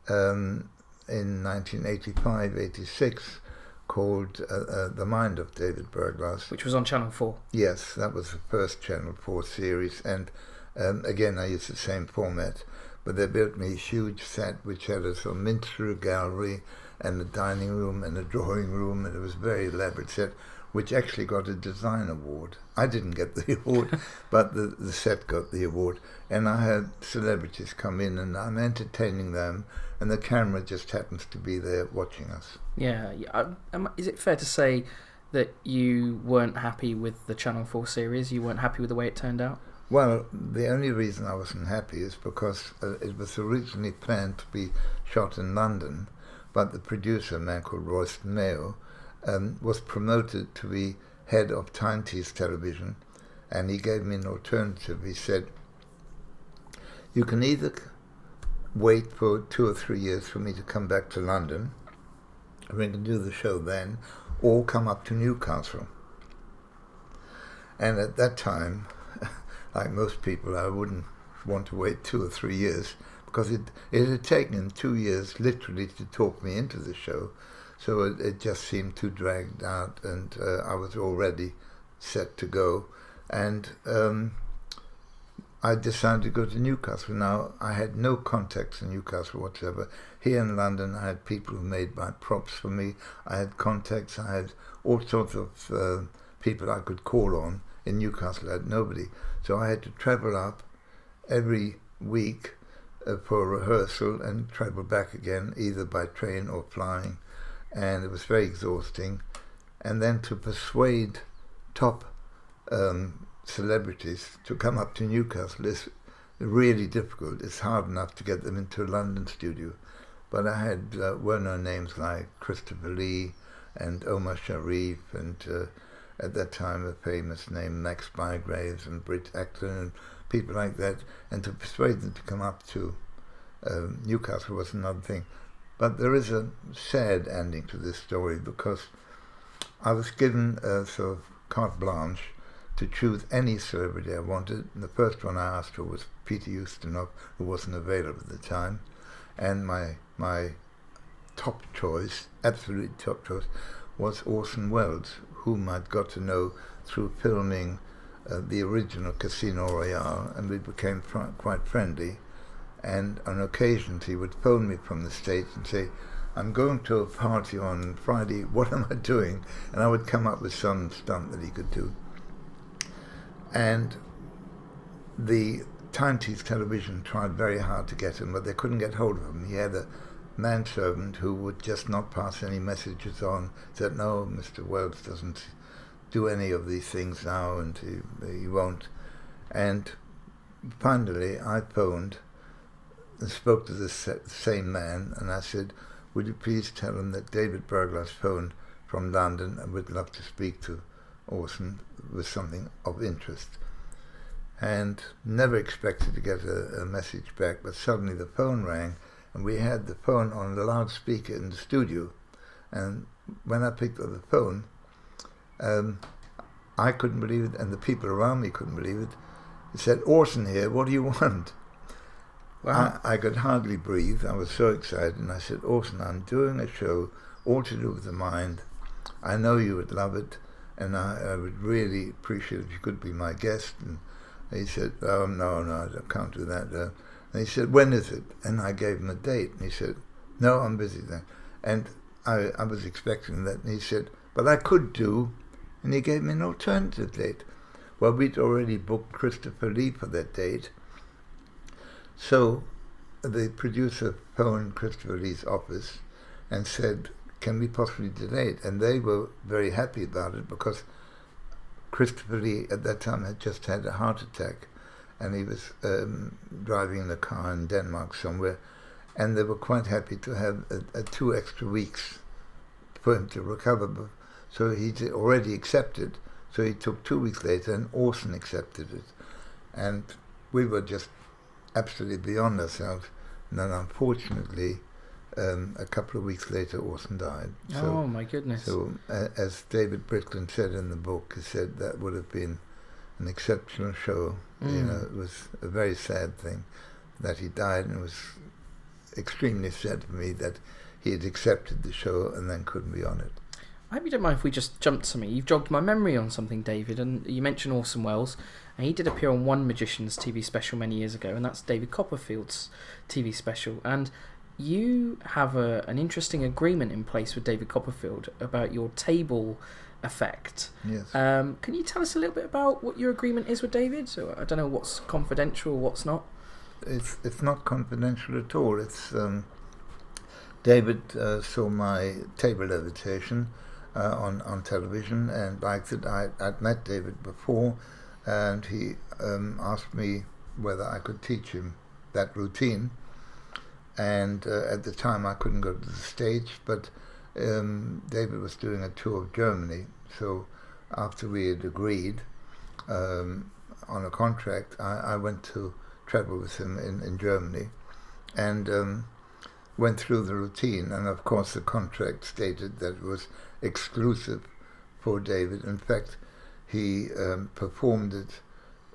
in 1985-86 called The Mind of David Berglas. Which was on Channel 4. Yes, that was the first Channel 4 series, and again I used the same format, but they built me a huge set which had a sort of minstrel gallery and a dining room and a drawing room, and it was a very elaborate set, which actually got a design award. I didn't get the award, but the set got the award, and I had celebrities come in and I'm entertaining them, and the camera just happens to be there watching us. Yeah. Is it fair to say that you weren't happy with the Channel 4 series? You weren't happy with the way it turned out? Well, the only reason I wasn't happy is because it was originally planned to be shot in London, but the producer, a man called Royston Mayo, was promoted to be head of Timetease Television, and he gave me an alternative. He said, you can either wait for 2 or 3 years for me to come back to London, and we can do the show then, or come up to Newcastle. And at that time, like most people, I wouldn't want to wait 2 or 3 years, because it had taken him 2 years literally to talk me into the show, so it just seemed too dragged out, and I was already set to go. And I decided to go to Newcastle. Now, I had no contacts in Newcastle whatsoever. Here in London, I had people who made my props for me. I had contacts. I had all sorts of people I could call on. In Newcastle, I had nobody. So I had to travel up every week for a rehearsal and travel back again, either by train or flying. And it was very exhausting. And then to persuade top celebrities to come up to Newcastle is really difficult. It's hard enough to get them into a London studio. But I had well-known names like Christopher Lee and Omar Sharif, and at that time a famous name, Max Bygraves and Britt Acton and people like that. And to persuade them to come up to Newcastle was another thing. But there is a sad ending to this story, because I was given a sort of carte blanche to choose any celebrity I wanted. And the first one I asked for was Peter Ustinov, who wasn't available at the time. And my top choice, absolute top choice, was Orson Welles, whom I'd got to know through filming the original Casino Royale, and we became quite friendly. And on occasions he would phone me from the States and say, I'm going to a party on Friday, what am I doing? And I would come up with some stunt that he could do. And the Timetease Television tried very hard to get him, but they couldn't get hold of him. He had a manservant who would just not pass any messages on, said, no, Mr. Wells doesn't do any of these things now, and he won't. And finally I phoned and spoke to this same man, and I said, would you please tell him that David Berglas phoned from London and would love to speak to Orson with something of interest. And never expected to get a message back, but suddenly the phone rang, and we had the phone on the loudspeaker in the studio. And when I picked up the phone, I couldn't believe it, and the people around me couldn't believe it. It said, Orson here, what do you want? Wow. I could hardly breathe. I was so excited, and I said, Orson, I'm doing a show all to do with the mind. I know you would love it, and I would really appreciate it if you could be my guest. And he said, oh, no, I can't do that. And he said, when is it? And I gave him a date, and he said, no, I'm busy then. And I was expecting that, and he said, but I could do, and he gave me an alternative date. Well, we'd already booked Christopher Lee for that date. So the producer phoned Christopher Lee's office and said, can we possibly delay it? And they were very happy about it, because Christopher Lee at that time had just had a heart attack, and he was driving in a car in Denmark somewhere, and they were quite happy to have 2 extra weeks for him to recover. So he'd already accepted, so he took 2 weeks later, and Orson accepted it. And we were just absolutely beyond ourselves. And then unfortunately, a couple of weeks later, Orson died. So, oh my goodness. So as David Britland said in the book, he said that would have been an exceptional show. You know, it was a very sad thing that he died, and it was extremely sad for me that he had accepted the show and then couldn't be on it. I hope you don't mind if we just jump to something. You've jogged my memory on something, David, and you mentioned Orson Welles, and he did appear on One Magician's TV special many years ago, and that's David Copperfield's TV special. And you have an interesting agreement in place with David Copperfield about your table effect. Yes. Can you tell us a little bit about what your agreement is with David? So I don't know what's confidential, what's not. It's not confidential at all. It's David saw my table levitation, on television, and by accident I'd met David before, and he asked me whether I could teach him that routine. And at the time I couldn't go to the stage, but David was doing a tour of Germany, so after we had agreed on a contract, I went to travel with him in Germany, and went through the routine. And of course the contract stated that it was exclusive for David. In fact, he performed it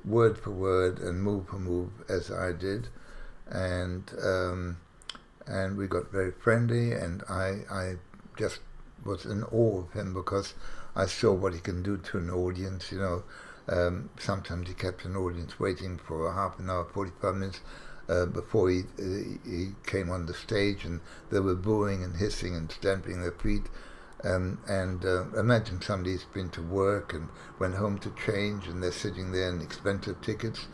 word for word and move for move as I did, and we got very friendly, and I just was in awe of him because I saw what he can do to an audience. Sometimes he kept an audience waiting for a half an hour, 45 minutes before he came on the stage, and they were booing and hissing and stamping their feet. Imagine somebody's been to work and went home to change, and they're sitting there in expensive tickets,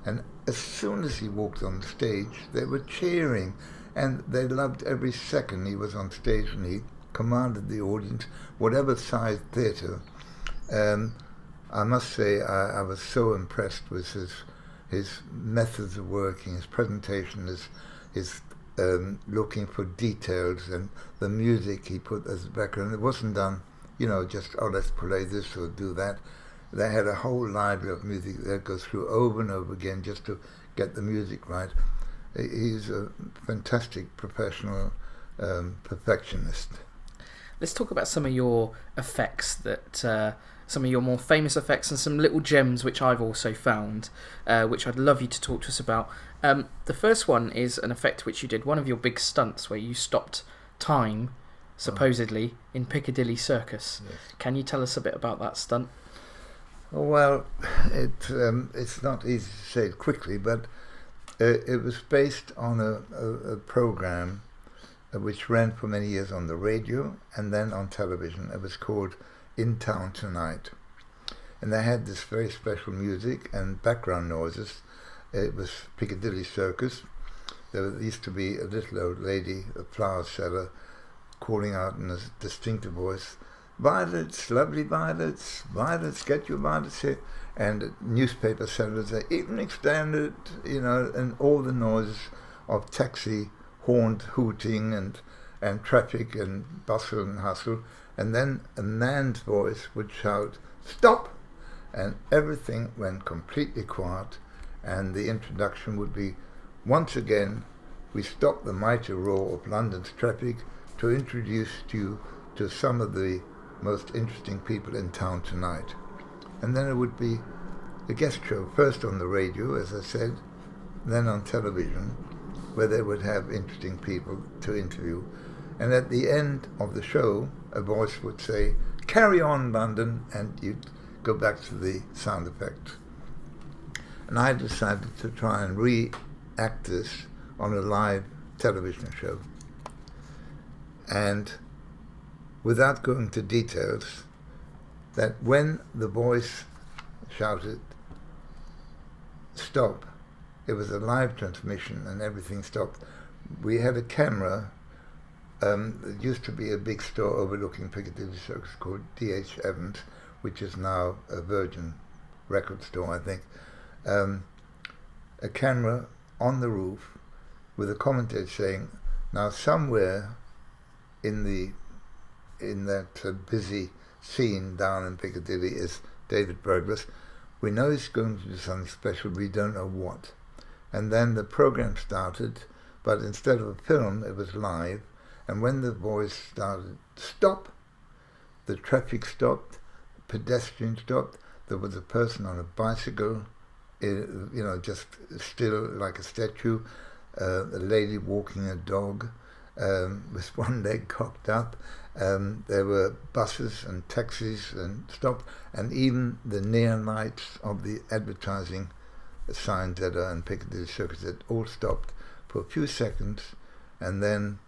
and as soon as he walked on the stage, they were cheering, and they loved every second he was on stage, and he commanded the audience, whatever size theatre. I must say I was so impressed with his methods of working, his presentation, his looking for details, and the music he put as background. It wasn't done, just, let's play this or do that. They had a whole library of music that goes through over and over again just to get the music right. He's a fantastic professional perfectionist. Let's talk about some of your effects, some of your more famous effects, and some little gems which I've also found, which I'd love you to talk to us about. The first one is an effect which you did, one of your big stunts, where you stopped time, supposedly, in Piccadilly Circus. Yes. Can you tell us a bit about that stunt? Well, it's not easy to say it quickly, but it was based on a program which ran for many years on the radio and then on television. It was called In Town Tonight. And they had this very special music and background noises. It was Piccadilly Circus. There used to be a little old lady, a flower seller, calling out in a distinctive voice, "Violets, lovely violets, violets, get your violets here." And newspaper sellers, the Evening Standard, and all the noises of taxi horn hooting and traffic and bustle and hustle. And then a man's voice would shout, "Stop!" And everything went completely quiet, and the introduction would be, "Once again, we stop the mighty roar of London's traffic to introduce you to some of the most interesting people in town tonight." And then it would be a guest show, first on the radio, as I said, then on television, where they would have interesting people to interview. And at the end of the show, a voice would say, "Carry on, London," and you'd go back to the sound effects. And I decided to try and re-act this on a live television show. And without going to details, that when the voice shouted, "Stop," it was a live transmission and everything stopped. We had a camera. There used to be a big store overlooking Piccadilly Circus called D.H. Evans, which is now a Virgin record store, I think. A camera on the roof with a commentator saying, "Now somewhere in that busy scene down in Piccadilly is David Berglas. We know he's going to do something special, we don't know what." And then the program started, but instead of a film, it was live. And when the voice started, "Stop," the traffic stopped, pedestrians stopped. There was a person on a bicycle, just still like a statue, a lady walking a dog with one leg cocked up. There were buses and taxis and stopped, and even the neon lights of the advertising signs that are in Piccadilly Circus had all stopped for a few seconds, and then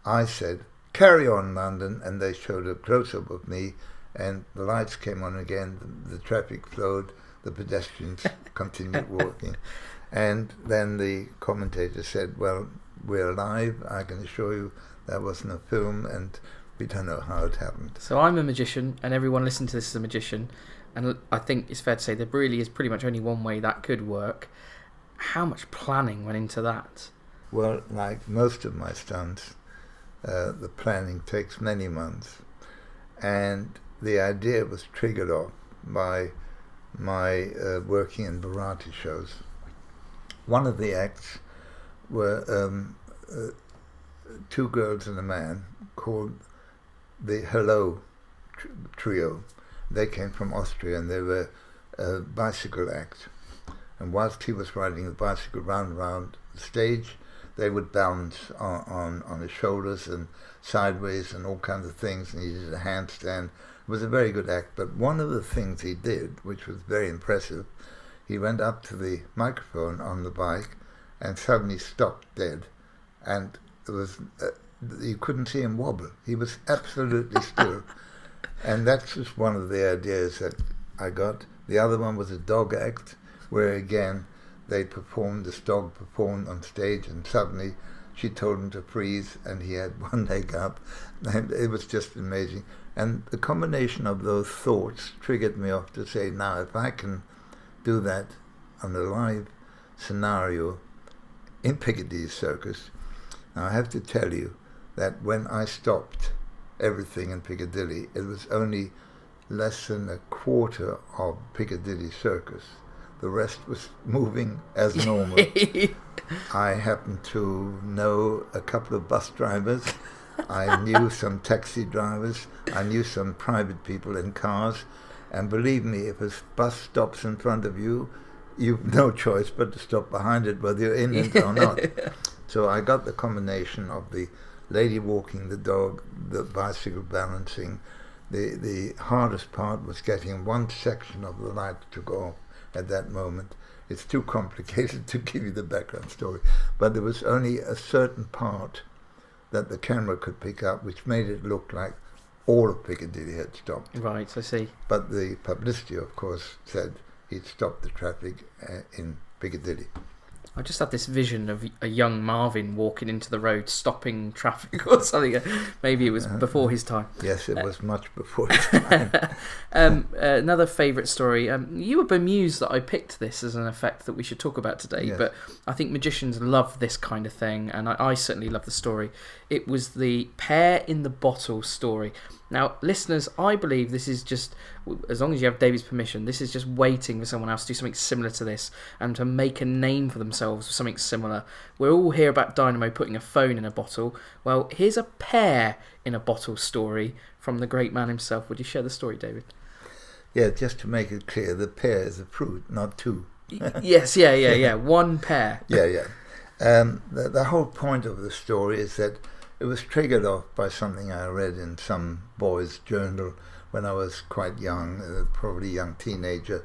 I said, "Carry on, London," and they showed a close-up of me, and the lights came on again, the traffic flowed, the pedestrians continued walking. And then the commentator said, "Well, we're live, I can assure you that wasn't a film, and We don't know how it happened. So I'm a magician, and everyone listening to this is a magician, and I think it's fair to say there really is pretty much only one way that could work. How much planning went into that? Well, like most of my stunts, the planning takes many months, and the idea was triggered off by my working in variety shows. One of the acts were two girls and a man called the Hello Trio. They came from Austria, and they were a bicycle act. And whilst he was riding the bicycle round and round the stage, they would balance on his shoulders and sideways and all kinds of things, and he did a handstand. It was a very good act, but one of the things he did, which was very impressive, he went up to the microphone on the bike and suddenly stopped dead, and it was you couldn't see him wobble. He was absolutely still. And that's just one of the ideas that I got. The other one was a dog act, where again this dog performed on stage, and suddenly she told him to freeze, and he had one leg up, and it was just amazing. And the combination of those thoughts triggered me off to say, now if I can do that on a live scenario in Piccadilly Circus. Now I have to tell you that when I stopped everything in Piccadilly, it was only less than a quarter of Piccadilly Circus. The rest was moving as normal. I happened to know a couple of bus drivers. I knew some taxi drivers. I knew some private people in cars. And believe me, if a bus stops in front of you, you've no choice but to stop behind it, whether you're in it or not. So I got the combination of the lady walking the dog, the bicycle balancing. The hardest part was getting one section of the light to go at that moment. It's too complicated to give you the background story, but there was only a certain part that the camera could pick up, which made it look like all of Piccadilly had stopped. Right, I see. But the publicity, of course, said he'd stopped the traffic in Piccadilly. I just had this vision of a young Marvin walking into the road, stopping traffic or something. Maybe it was before his time. Yes, it was much before his time. Another favourite story. You were bemused that I picked this as an effect that we should talk about today, Yes. but I think magicians love this kind of thing, and I certainly love the story. It was the pear in the bottle story. Now, listeners, I believe this is just, as long as you have David's permission, this is just waiting for someone else to do something similar to this and to make a name for themselves with something similar. We're all here about Dynamo putting a phone in a bottle. Well, here's a pear in a bottle story from the great man himself. Would you share the story, David? Yeah, just to make it clear, the pear is a fruit, not two. Yes, yeah. One pear. Yeah. The whole point of the story is that it was triggered off by something I read in some boy's journal when I was quite young, probably a young teenager,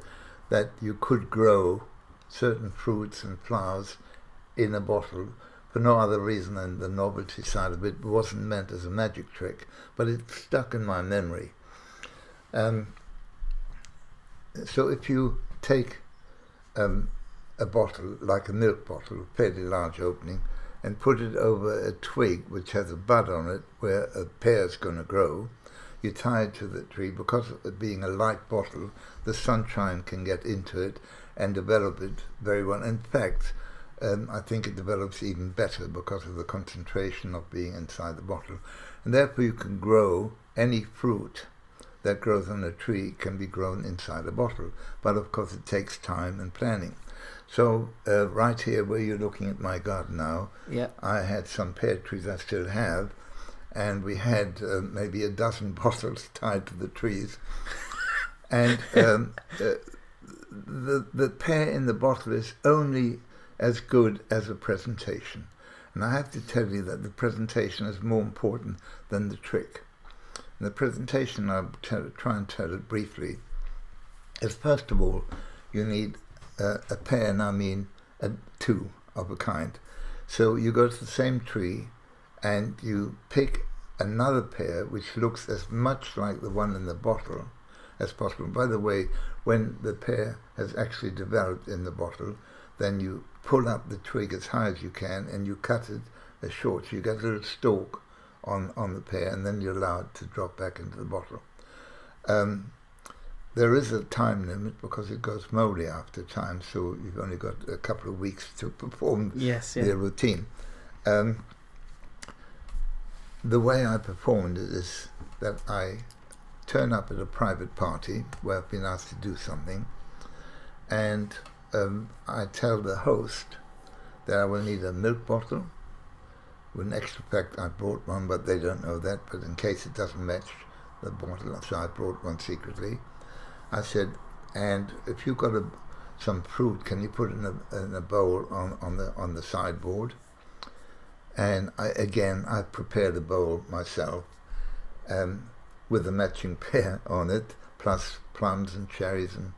that you could grow certain fruits and flowers in a bottle for no other reason than the novelty side of it. It wasn't meant as a magic trick, but it stuck in my memory. So if you take a bottle, like a milk bottle, a fairly large opening, and put it over a twig which has a bud on it where a pear is going to grow, you tie it to the tree. Because of it being a light bottle, the sunshine can get into it and develop it very well. In fact, I think it develops even better because of the concentration of being inside the bottle. And therefore you can grow any fruit that grows on a tree can be grown inside a bottle. But of course it takes time and planning. So right here where you're looking at my garden now, Yeah. I had some pear trees, I still have, and we had maybe a dozen bottles tied to the trees. And the pear in the bottle is only as good as a presentation. And I have to tell you that the presentation is more important than the trick. And the presentation, I'll try and tell it briefly, is first of all, you need a pear, and I mean two of a kind. So you go to the same tree and you pick another pear which looks as much like the one in the bottle as possible. By the way, when the pear has actually developed in the bottle, then you pull up the twig as high as you can and you cut it as short. So you get a little stalk on the pear, and then you allow it to drop back into the bottle. There is a time limit because it goes mouldy after time, so you've only got a couple of weeks to perform the routine. The way I performed it is that I turn up at a private party where I've been asked to do something, and I tell the host that I will need a milk bottle with an extra pack. I brought one, but they don't know that, but in case it doesn't match the bottle, so I brought one secretly. I said, and if you've got some fruit, can you put it in a bowl on the sideboard? And I prepared the bowl myself, with the matching pear on it, plus plums and cherries and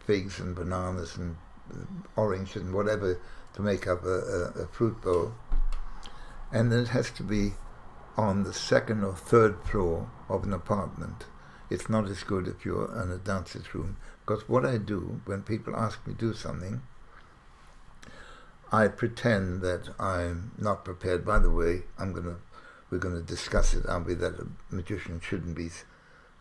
figs and bananas and oranges and whatever to make up a fruit bowl. And then it has to be on the second or third floor of an apartment. It's not as good if you're in a dancer's room, because what I do when people ask me to do something, I pretend that I'm not prepared. By the way, we're gonna discuss it, aren't we, that a magician shouldn't be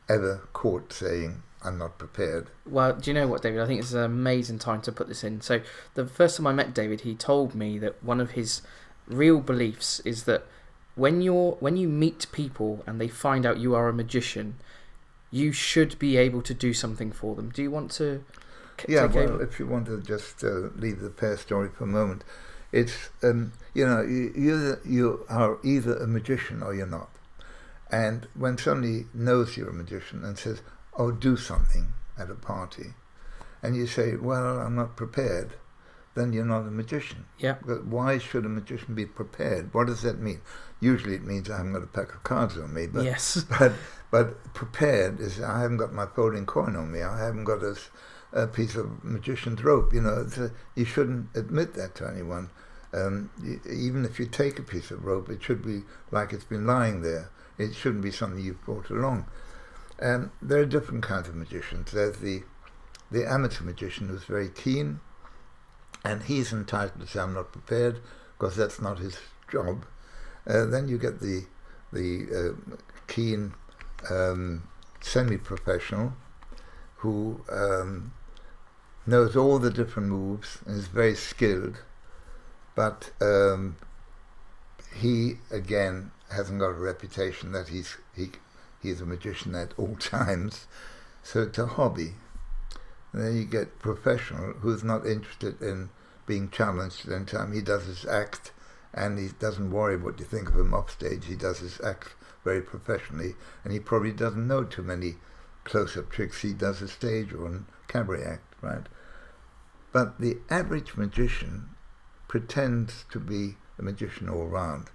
ever caught saying I'm not prepared. Well, do you know what, David? I think it's an amazing time to put this in. So the first time I met David, he told me that one of his real beliefs is that when you meet people and they find out you are a magician, you should be able to do something for them. Do you want to take over? If you want to just leave the pear story for a moment, it's you are either a magician or you're not. And when somebody knows you're a magician and says, "Oh, do something at a party," and you say, "Well, I'm not prepared," then you're not a magician. Yeah. But why should a magician be prepared? What does that mean? Usually it means I haven't got a pack of cards on me. But, yes. But prepared is I haven't got my folding coin on me. I haven't got a piece of magician's rope. You shouldn't admit that to anyone. Even if you take a piece of rope, it should be like it's been lying there. It shouldn't be something you've brought along. There are different kinds of magicians. There's the amateur magician who's very keen, and he's entitled to say, "I'm not prepared," because that's not his job. Then you get the keen semi-professional who knows all the different moves and is very skilled, but he again hasn't got a reputation that he's a magician at all times, so it's a hobby. And then you get professional who's not interested in being challenged any time. He does his act and he doesn't worry what you think of him off stage. He does his act very professionally, and he probably doesn't know too many close-up tricks. He does a stage or a cabaret act, right? But the average magician pretends to be a magician all round.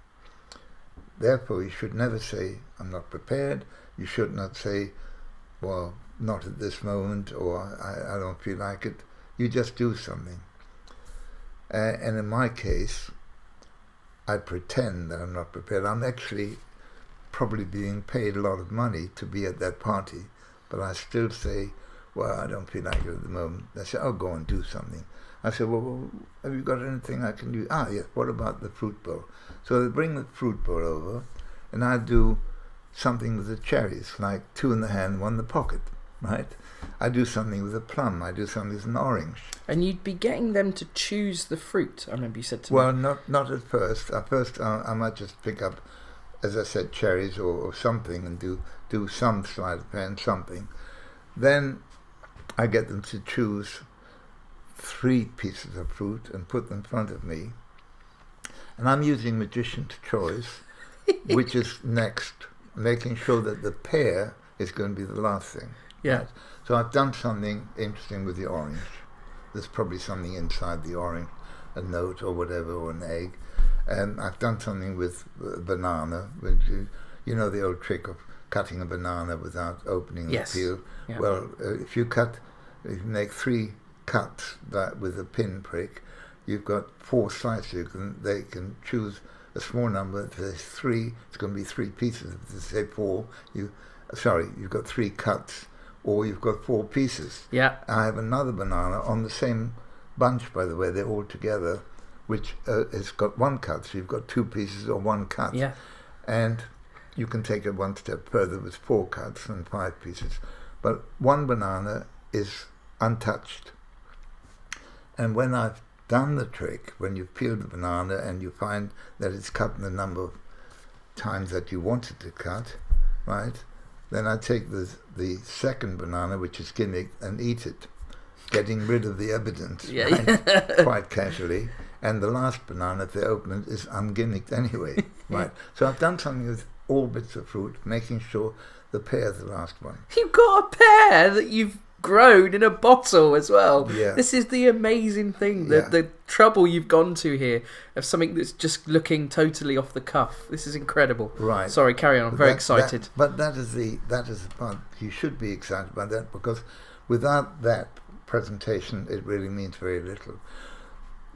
Therefore, you should never say, "I'm not prepared." You should not say, "Well, not at this moment," or I don't feel like it. You just do something. And in my case, I pretend that I'm not prepared. I'm actually probably being paid a lot of money to be at that party, but I still say, "Well, I don't feel like it at the moment." They say, "Oh, go and do something." I say, "Well, have you got anything I can do?" "Ah, yes, what about the fruit bowl?" So they bring the fruit bowl over, and I do something with the cherries, like 2 in the hand, 1 in the pocket, right? I do something with a plum, I do something with an orange. And you'd be getting them to choose the fruit, I remember you said to me. Well, not at first. At first, I might just pick up, as I said, cherries or something, and do some sleight of hand, something. Then I get them to choose 3 pieces of fruit and put them in front of me. And I'm using magician's choice, which is next, making sure that the pear is going to be the last thing. Yeah. Right? So I've done something interesting with the orange. There's probably something inside the orange, a note or whatever, or an egg. And I've done something with banana, which you know the old trick of cutting a banana without opening the peel. Yeah. Well, if you make 3 cuts with a pin prick, you've got 4 slices. They can choose a small number. If there's 3, it's going to be 3 pieces. If they say 4, you've got 3 cuts, or you've got 4 pieces. Yeah. I have another banana on the same bunch, by the way, they're all together, which has got 1 cut, so you've got 2 pieces or 1 cut. Yeah. And you can take it one step further with 4 cuts and 5 pieces. But 1 banana is untouched. And when I've done the trick, when you peel the banana and you find that it's cut in the number of times that you want it to cut, right, then I take the second banana, which is gimmicked, and eat it, getting rid of the evidence, right, quite casually. And the last banana, if they open it, is ungimmicked anyway, right? So I've done something with all bits of fruit, making sure the pear is the last one. You've got a pear that you've grown in a bottle as well. Yeah. This is the amazing thing, the trouble you've gone to here of something that's just looking totally off the cuff. This is incredible. Right. Sorry, carry on. I'm very excited. But that is the part. You should be excited by that, because without that presentation, it really means very little.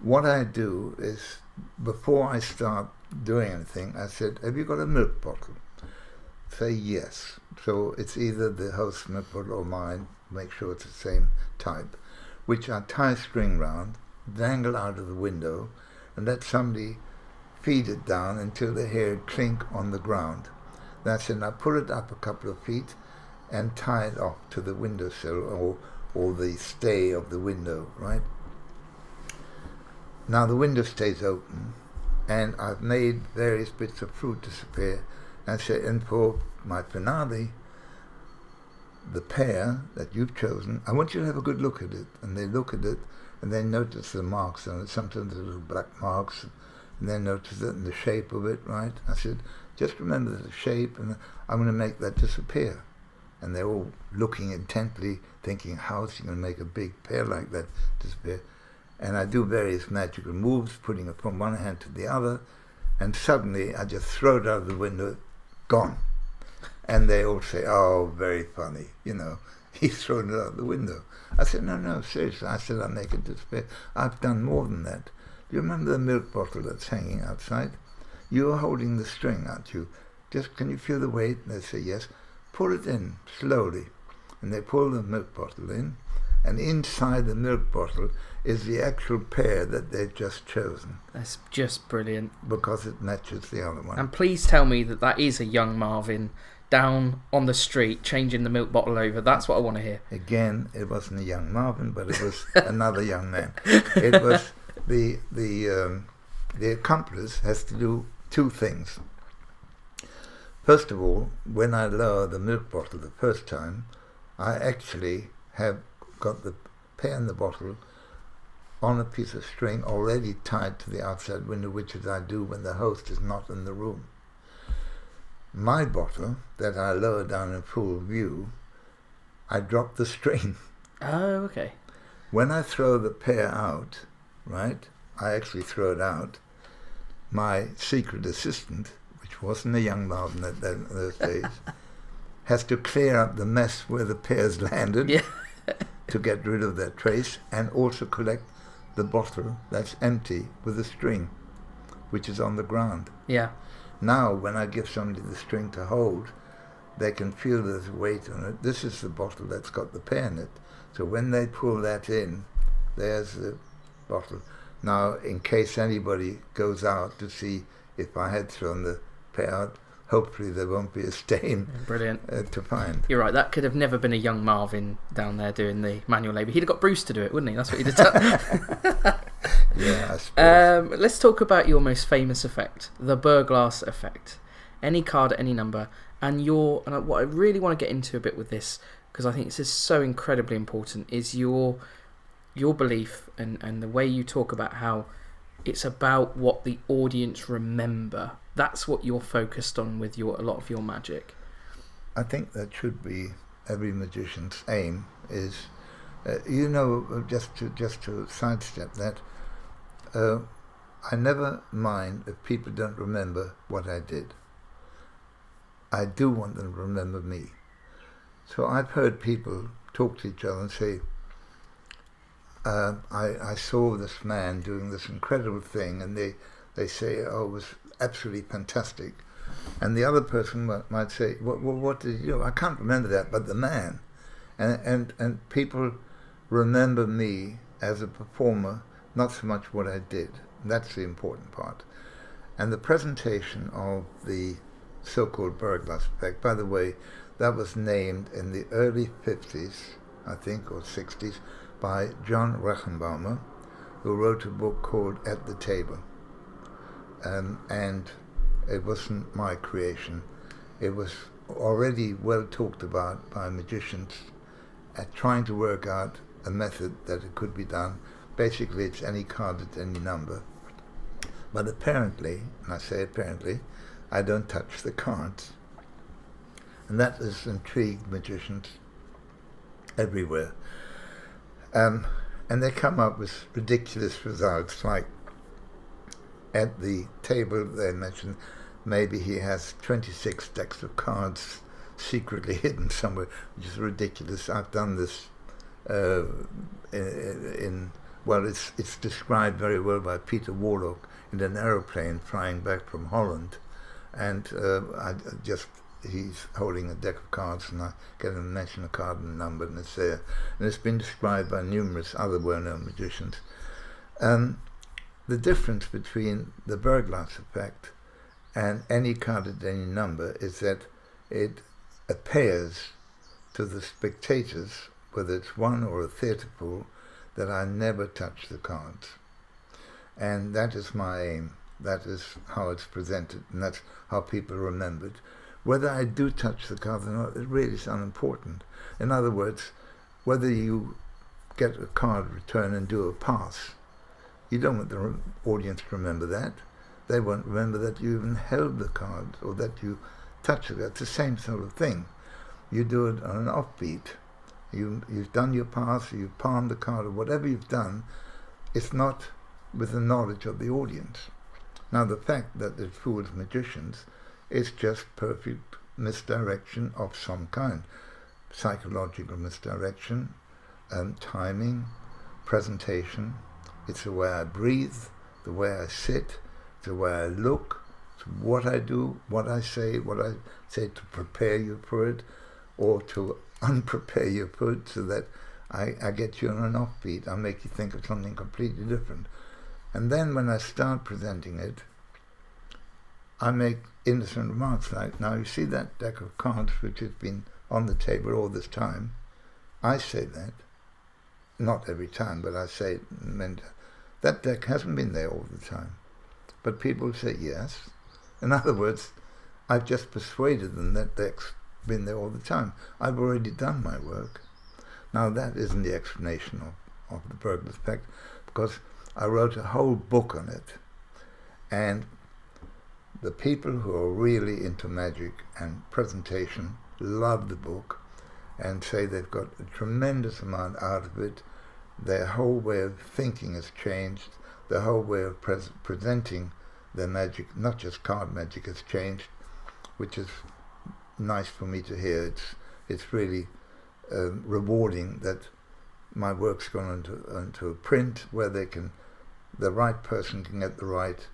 What I do is, before I start doing anything, I said, have you got a milk bottle? Say yes. So it's either the host's milk bottle or mine, make sure it's the same type, which I tie string round, dangle out of the window, and let somebody feed it down until they hear it clink on the ground. That's it. I pull it up a couple of feet and tie it off to the windowsill or the stay of the window, right? Now the window stays open, and I've made various bits of fruit disappear. I say, and for my finale, the pear that you've chosen, I want you to have a good look at it. And they look at it, and they notice the marks on it, sometimes the little black marks, and they notice it and the shape of it, right? I said, just remember the shape, and I'm going to make that disappear. And they're all looking intently, thinking, how is he going to make a big pear like that disappear? And I do various magical moves, putting it from one hand to the other, and suddenly I just throw it out of the window, gone. And they all say, oh, very funny, he's thrown it out of the window. I said, no, seriously. I said, I'll make it disappear. I've done more than that. Do you remember the milk bottle that's hanging outside? You're holding the string, aren't you? Just, can you feel the weight? And they say, yes. Pull it in, slowly. And they pull the milk bottle in, and inside the milk bottle is the actual pear that they've just chosen. That's just brilliant. Because it matches the other one. And please tell me that is a young Marvin down on the street changing the milk bottle over. That's what I want to hear. Again, it wasn't a young Marvin, but it was another young man. It was the accomplice has to do 2 things. First of all, when I lower the milk bottle the first time, I actually have got the pear in the bottle on a piece of string already tied to the outside window, which is I do when the host is not in the room. My bottle, that I lower down in full view, I drop the string. Oh, okay. When I throw the pear out, right, I actually throw it out, my secret assistant, which wasn't a young Marvin at those days, has to clear up the mess where the pears landed to get rid of that trace, and also collect the bottle that's empty with a string, which is on the ground. Yeah. Now, when I give somebody the string to hold, they can feel there's weight on it. This is the bottle that's got the pear in it. So when they pull that in, there's the bottle. Now, in case anybody goes out to see if I had thrown the pear out, hopefully there won't be a stain. Brilliant. To find. You're right, that could have never been a young Marvin down there doing the manual labour. He'd have got Bruce to do it, wouldn't he? That's what he'd have done. Yeah, I suppose. Let's talk about your most famous effect, the Berglas Effect. Any card at any number. And what I really want to get into a bit with this, because I think this is so incredibly important, is your belief and the way you talk about how it's about what the audience remember. That's what you're focused on with a lot of your magic. I think that should be every magician's aim. Is just to sidestep that, I never mind if people don't remember what I did. I do want them to remember me. So I've heard people talk to each other and say, I saw this man doing this incredible thing, and they say, oh, it was absolutely fantastic. And the other person might say, what did you do? I can't remember that, but the man. And people remember me as a performer, not so much what I did. That's the important part. And the presentation of the so-called Berglas Effect. By the way, that was named in the early 50s, I think, or 60s, by John Reichenbaumer, who wrote a book called At the Table. And it wasn't my creation. It was already well talked about by magicians at trying to work out a method that it could be done. Basically, it's any card at any number. But apparently, and I say apparently, I don't touch the cards. And that has intrigued magicians everywhere. And they come up with ridiculous results, like at the table they mentioned maybe he has 26 decks of cards secretly hidden somewhere, which is ridiculous. I've done this it's described very well by Peter Warlock in an aeroplane flying back from Holland, and he's holding a deck of cards, and I get him to mention a card and a number, and it's there. And it's been described by numerous other well-known magicians. The difference between the Berglas Effect and any card at any number is that it appears to the spectators, whether it's one or a theatre pool, that I never touch the cards. And that is my aim. That is how it's presented, and that's how people remember it. Whether I do touch the cards or not, it really is unimportant. In other words, whether you get a card returned and do a pass, you don't want the audience to remember that. They won't remember that you even held the card or that you touched it. It's the same sort of thing. You do it on an offbeat. You've done your pass, you've palmed the card, or whatever you've done, it's not with the knowledge of the audience. Now, the fact that it fools magicians is just perfect misdirection of some kind. Psychological misdirection, timing, presentation. It's the way I breathe, the way I sit, the way I look, what I do, what I say to prepare you for it, or to unprepare you for it, so that I get you on an offbeat. I make you think of something completely different. And then when I start presenting it, I make innocent remarks like, now you see that deck of cards which has been on the table all this time? I say that. Not every time, but I say it. That deck hasn't been there all the time. But people say yes. In other words, I've just persuaded them that deck's been there all the time. I've already done my work. Now that isn't the explanation of the Berglas Effect, because I wrote a whole book on it. And the people who are really into magic and presentation love the book and say they've got a tremendous amount out of it. Their whole way of thinking has changed. Their whole way of presenting their magic, not just card magic, has changed, which is nice for me to hear. It's really rewarding that my work's gone into a print where the right person can get the right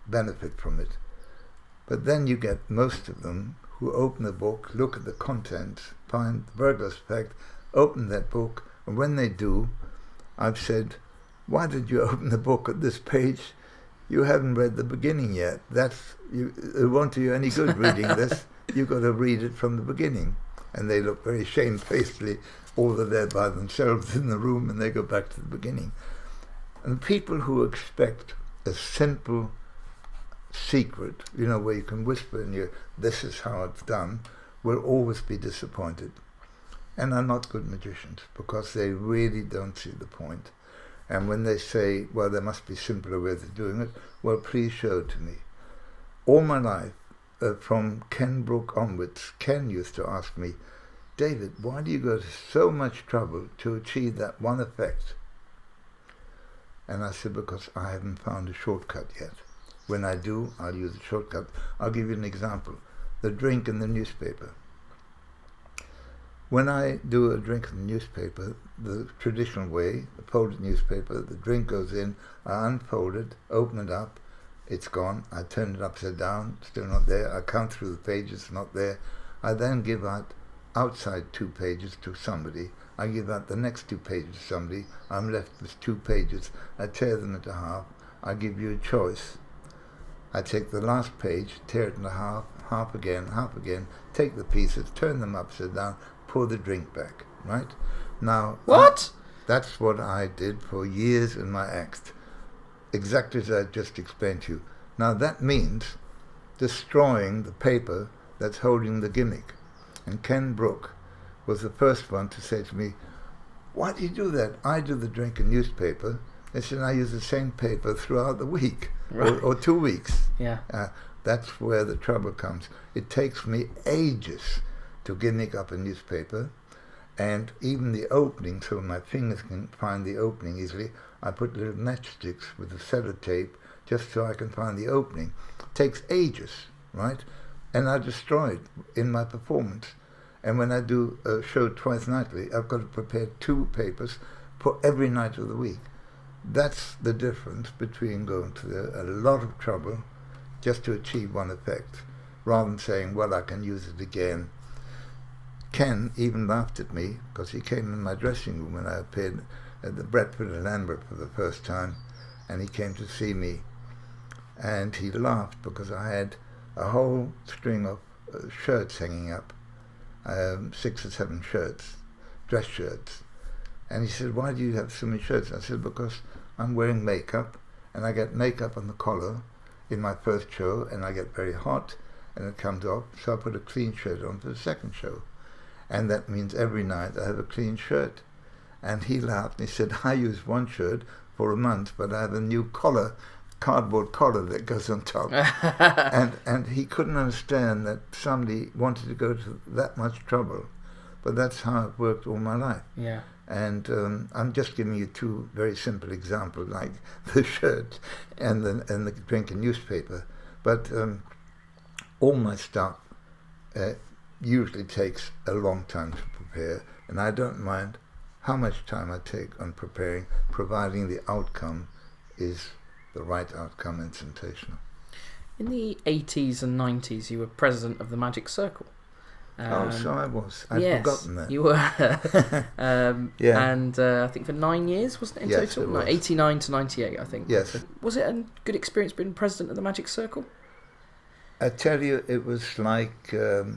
benefit from it. But then you get most of them who open the book, look at the contents, find the Berglas Effect, open that book, and when they do, I've said, why did you open the book at this page? You haven't read the beginning yet. It won't do you any good reading this. You've got to read it from the beginning. And they look very shamefacedly, all they're there by themselves in the room, and they go back to the beginning. And people who expect a simple secret, where you can whisper in your, this is how it's done, will always be disappointed. And are not good magicians, because they really don't see the point. And when they say, well, there must be simpler ways of doing it, well, please show it to me. All my life, from Ken Brook onwards, Ken used to ask me, David, why do you go to so much trouble to achieve that one effect? And I said, because I haven't found a shortcut yet. When I do, I'll use a shortcut. I'll give you an example. The drink in the newspaper. When I do a drink in the newspaper, the traditional way, the folded newspaper, the drink goes in, I unfold it, open it up, it's gone. I turn it upside down, still not there. I count through the pages, not there. I then give out outside 2 pages to somebody. I give out the next 2 pages to somebody. I'm left with 2 pages. I tear them into half. I give you a choice. I take the last page, tear it in half, half again, take the pieces, turn them upside down, pour the drink back, right? Now, What? That's what I did for years in my act, exactly as I just explained to you. Now, that means destroying the paper that's holding the gimmick. And Ken Brook was the first one to say to me, "Why do you do that? I do the drink in newspaper." They said, "I use the same paper throughout the week, Right. or 2 weeks." Yeah. That's where the trouble comes. It takes me ages to gimmick up a newspaper, and even the opening, so my fingers can find the opening easily, I put little matchsticks with the sellotape just so I can find the opening. It takes ages, right? And I destroy it in my performance. And when I do a show twice nightly, I've got to prepare 2 papers for every night of the week. That's the difference between going to a lot of trouble just to achieve one effect, rather than saying, well, I can use it again. Ken even laughed at me because he came in my dressing room when I appeared at the Bradford and Lambert for the first time, and he came to see me. And he laughed because I had a whole string of shirts hanging up, 6 or 7 shirts, dress shirts. And he said, "Why do you have so many shirts?" I said, "Because I'm wearing makeup, and I get makeup on the collar in my first show, and I get very hot, and it comes off, so I put a clean shirt on for the second show. And that means every night I have a clean shirt." And he laughed, and he said, "I use one shirt for a month, but I have a new collar, cardboard collar that goes on top." and he couldn't understand that somebody wanted to go to that much trouble. But that's how it worked all my life. Yeah. And I'm just giving you 2 very simple examples, like the shirt and the drink and newspaper. But all my stuff usually takes a long time to prepare, and I don't mind how much time I take on preparing, providing the outcome is the right outcome and sensational. In the 80s and 90s, you were president of the Magic Circle. So I was. I'd forgotten that. You were. Yeah. And I think for 9 years, wasn't it, in Yes, total? it No, was. 89 to 98, I think. Yes. Was it a good experience being president of the Magic Circle? I tell you, it was like, do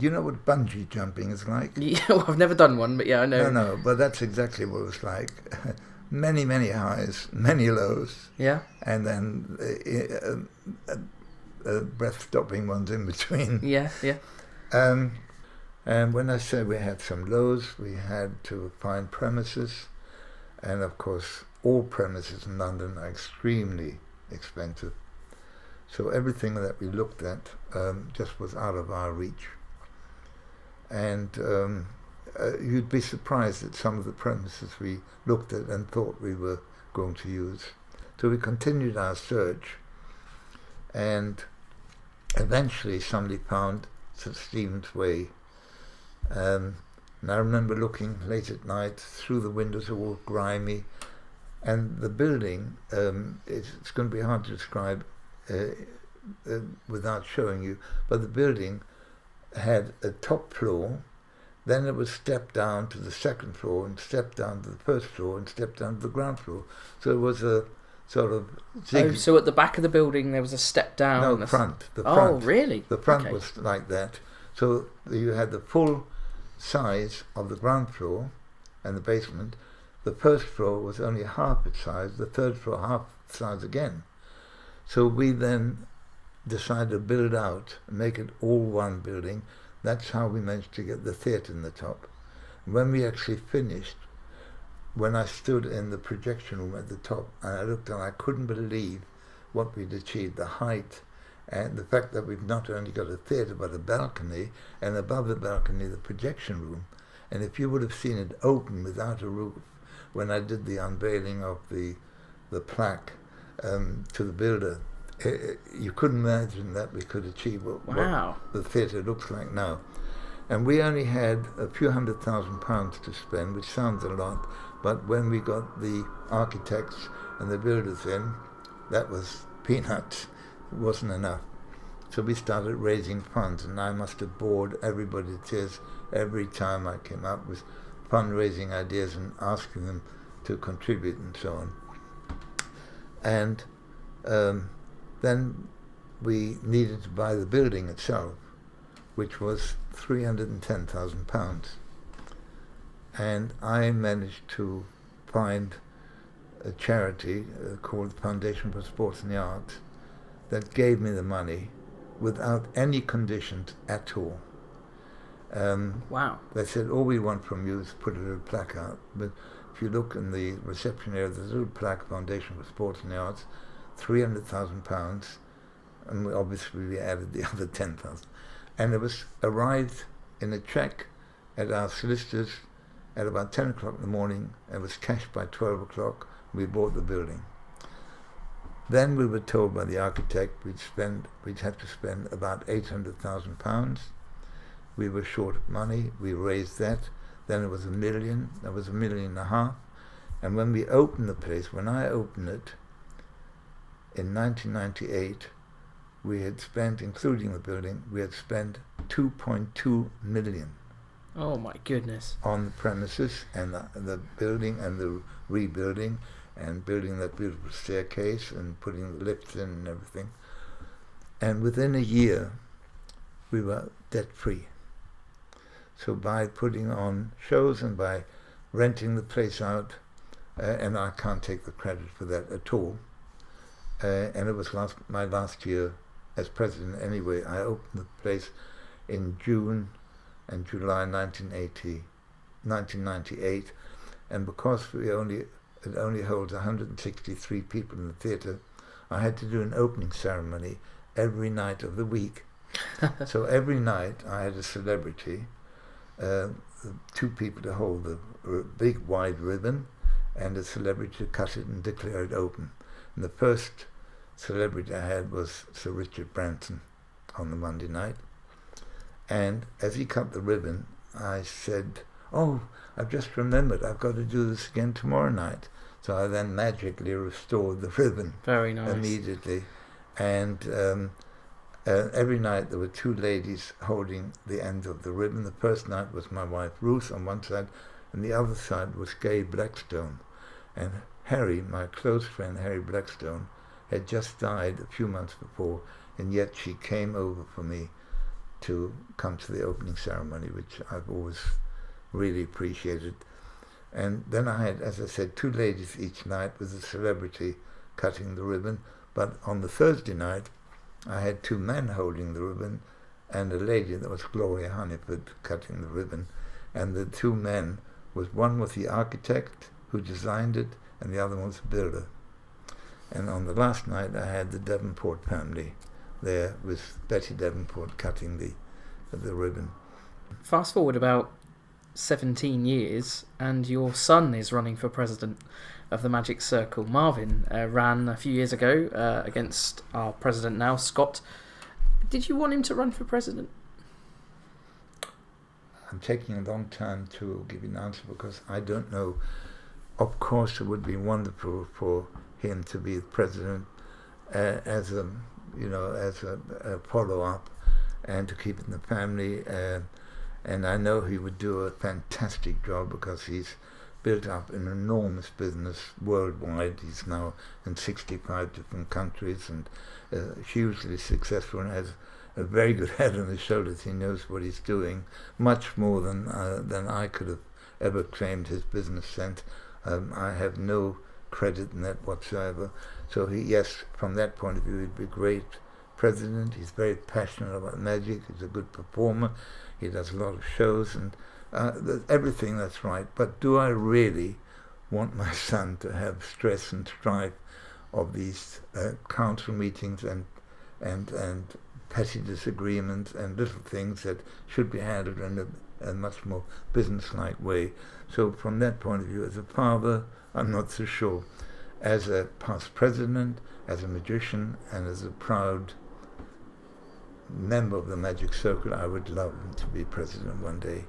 you know what bungee jumping is like? Yeah, well, I've never done one, but yeah, I know. No, but that's exactly what it was like. Many, many highs, many lows, Yeah? and then breath-stopping ones in between. Yeah, yeah. And when I say we had some lows, we had to find premises, and of course all premises in London are extremely expensive. So everything that we looked at just was out of our reach. And you'd be surprised at some of the premises we looked at and thought we were going to use. So we continued our search, and eventually somebody found St. Stephen's Way. And I remember looking late at night through the windows, all grimy, and the building, it's going to be hard to describe without showing you, but the building had a top floor, then it was stepped down to the second floor, and stepped down to the first floor, and stepped down to the ground floor. So it was a sort of Oh, so at the back of the building there was a step down? No, and the Oh, front. really? The front Okay. was like that. So you had the full size of the ground floor and the basement. The first floor was only half its size, the third floor half its size again. So we then decided to build out and make it all one building. That's how we managed to get the theatre in the top. When we actually finished, when I stood in the projection room at the top and I looked and I couldn't believe what we'd achieved, the height and the fact that we've not only got a theatre but a balcony, and above the balcony the projection room. And if you would have seen it open without a roof, when I did the unveiling of the plaque to the builder, you couldn't imagine that we could achieve what the theatre looks like now. And we only had a few £100,000 to spend, which sounds a lot, but when we got the architects and the builders in, that was peanuts. It wasn't enough. So we started raising funds, and I must have bored everybody to tears every time I came up with fundraising ideas and asking them to contribute and so on. And Then we needed to buy the building itself, which was £310,000. And I managed to find a charity called the Foundation for Sports and the Arts that gave me the money without any conditions at all. Wow. They said, all we want from you is put a little plaque out. But if you look in the reception area, there's a little plaque, Foundation for Sports and the Arts, £300,000, and we added the other 10,000. And it was arrived in a cheque at our solicitors at about 10 o'clock in the morning. It was cashed by 12 o'clock. We bought the building. Then we were told by the architect we'd have to spend about £800,000. We were short of money. We raised that. Then it was £1 million. That was £1.5 million. And when we opened the place, when I opened it in 1998, we had spent, including the building, we had spent 2.2 million. Oh my goodness. On the premises and the building and the rebuilding and building that beautiful staircase and putting the lifts in and everything. And within a year, we were debt-free. So by putting on shows and by renting the place out, and I can't take the credit for that at all, and it was my last year as president anyway. I opened the place in June and July 1998, and because it only holds 163 people in the theatre, I had to do an opening ceremony every night of the week. So every night I had a celebrity, 2 people to hold the big wide ribbon, and a celebrity to cut it and declare it open. And the first celebrity I had was Sir Richard Branson on the Monday night. And as he cut the ribbon, I said, "Oh, I've just remembered, I've got to do this again tomorrow night." So I then magically restored the ribbon. Very nice. Immediately. And every night there were 2 ladies holding the end of the ribbon. The first night was my wife Ruth on one side, and the other side was Gay Blackstone. And Harry, my close friend Harry Blackstone, had just died a few months before, and yet she came over for me to come to the opening ceremony, which I've always really appreciated. And then I had, as I said, 2 ladies each night with a celebrity cutting the ribbon. But on the Thursday night, I had 2 men holding the ribbon and a lady that was Gloria Honeyford cutting the ribbon. And the 2 men one was the architect who designed it, and the other one was the builder. And on the last night, I had the Devonport family there with Betty Devonport cutting the ribbon. Fast forward about 17 years, and your son is running for president of the Magic Circle. Marvin ran a few years ago against our president now, Scott. Did you want him to run for president? I'm taking a long time to give you an answer because I don't know. Of course, it would be wonderful for him to be president as a follow-up and to keep it in the family. And I know he would do a fantastic job because he's built up an enormous business worldwide. He's now in 65 different countries and hugely successful and has a very good head on his shoulders. He knows what he's doing, much more than I could have ever claimed his business sense. I have no credit in that whatsoever. So yes, from that point of view, he'd be a great president. He's very passionate about magic. He's a good performer. He does a lot of shows and everything that's right. But do I really want my son to have stress and strife of these council meetings and petty disagreements and little things that should be handled in a much more business-like way? So from that point of view, as a father, I'm not so sure. As a past president, as a magician, and as a proud member of the Magic Circle, I would love him to be president one day.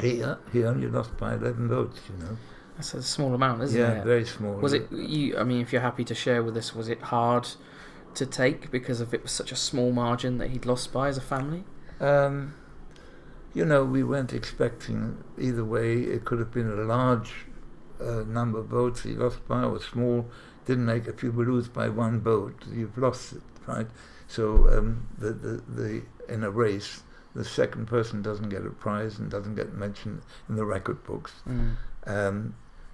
He only lost by 11 votes, you know. That's a small amount, isn't it? Yeah, very small. Was it you? I mean, if you're happy to share with us, was it hard to take because of it was such a small margin that he'd lost by as a family? You know, we weren't expecting either way. It could have been a large number of votes he lost by, or small, didn't make. If you lose by one vote, you've lost it, right? So the in a race, the second person doesn't get a prize and doesn't get mentioned in the record books.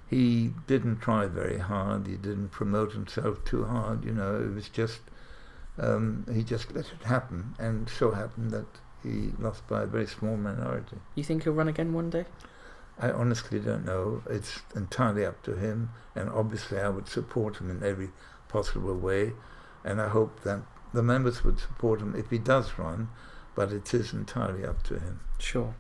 He didn't try very hard. He didn't promote himself too hard. You know, it was just he just let it happen, and so happened that he lost by a very small minority. You think he'll run again one day? I honestly don't know. It's entirely up to him, and obviously I would support him in every possible way, and I hope that the members would support him if he does run, but it is entirely up to him. Sure.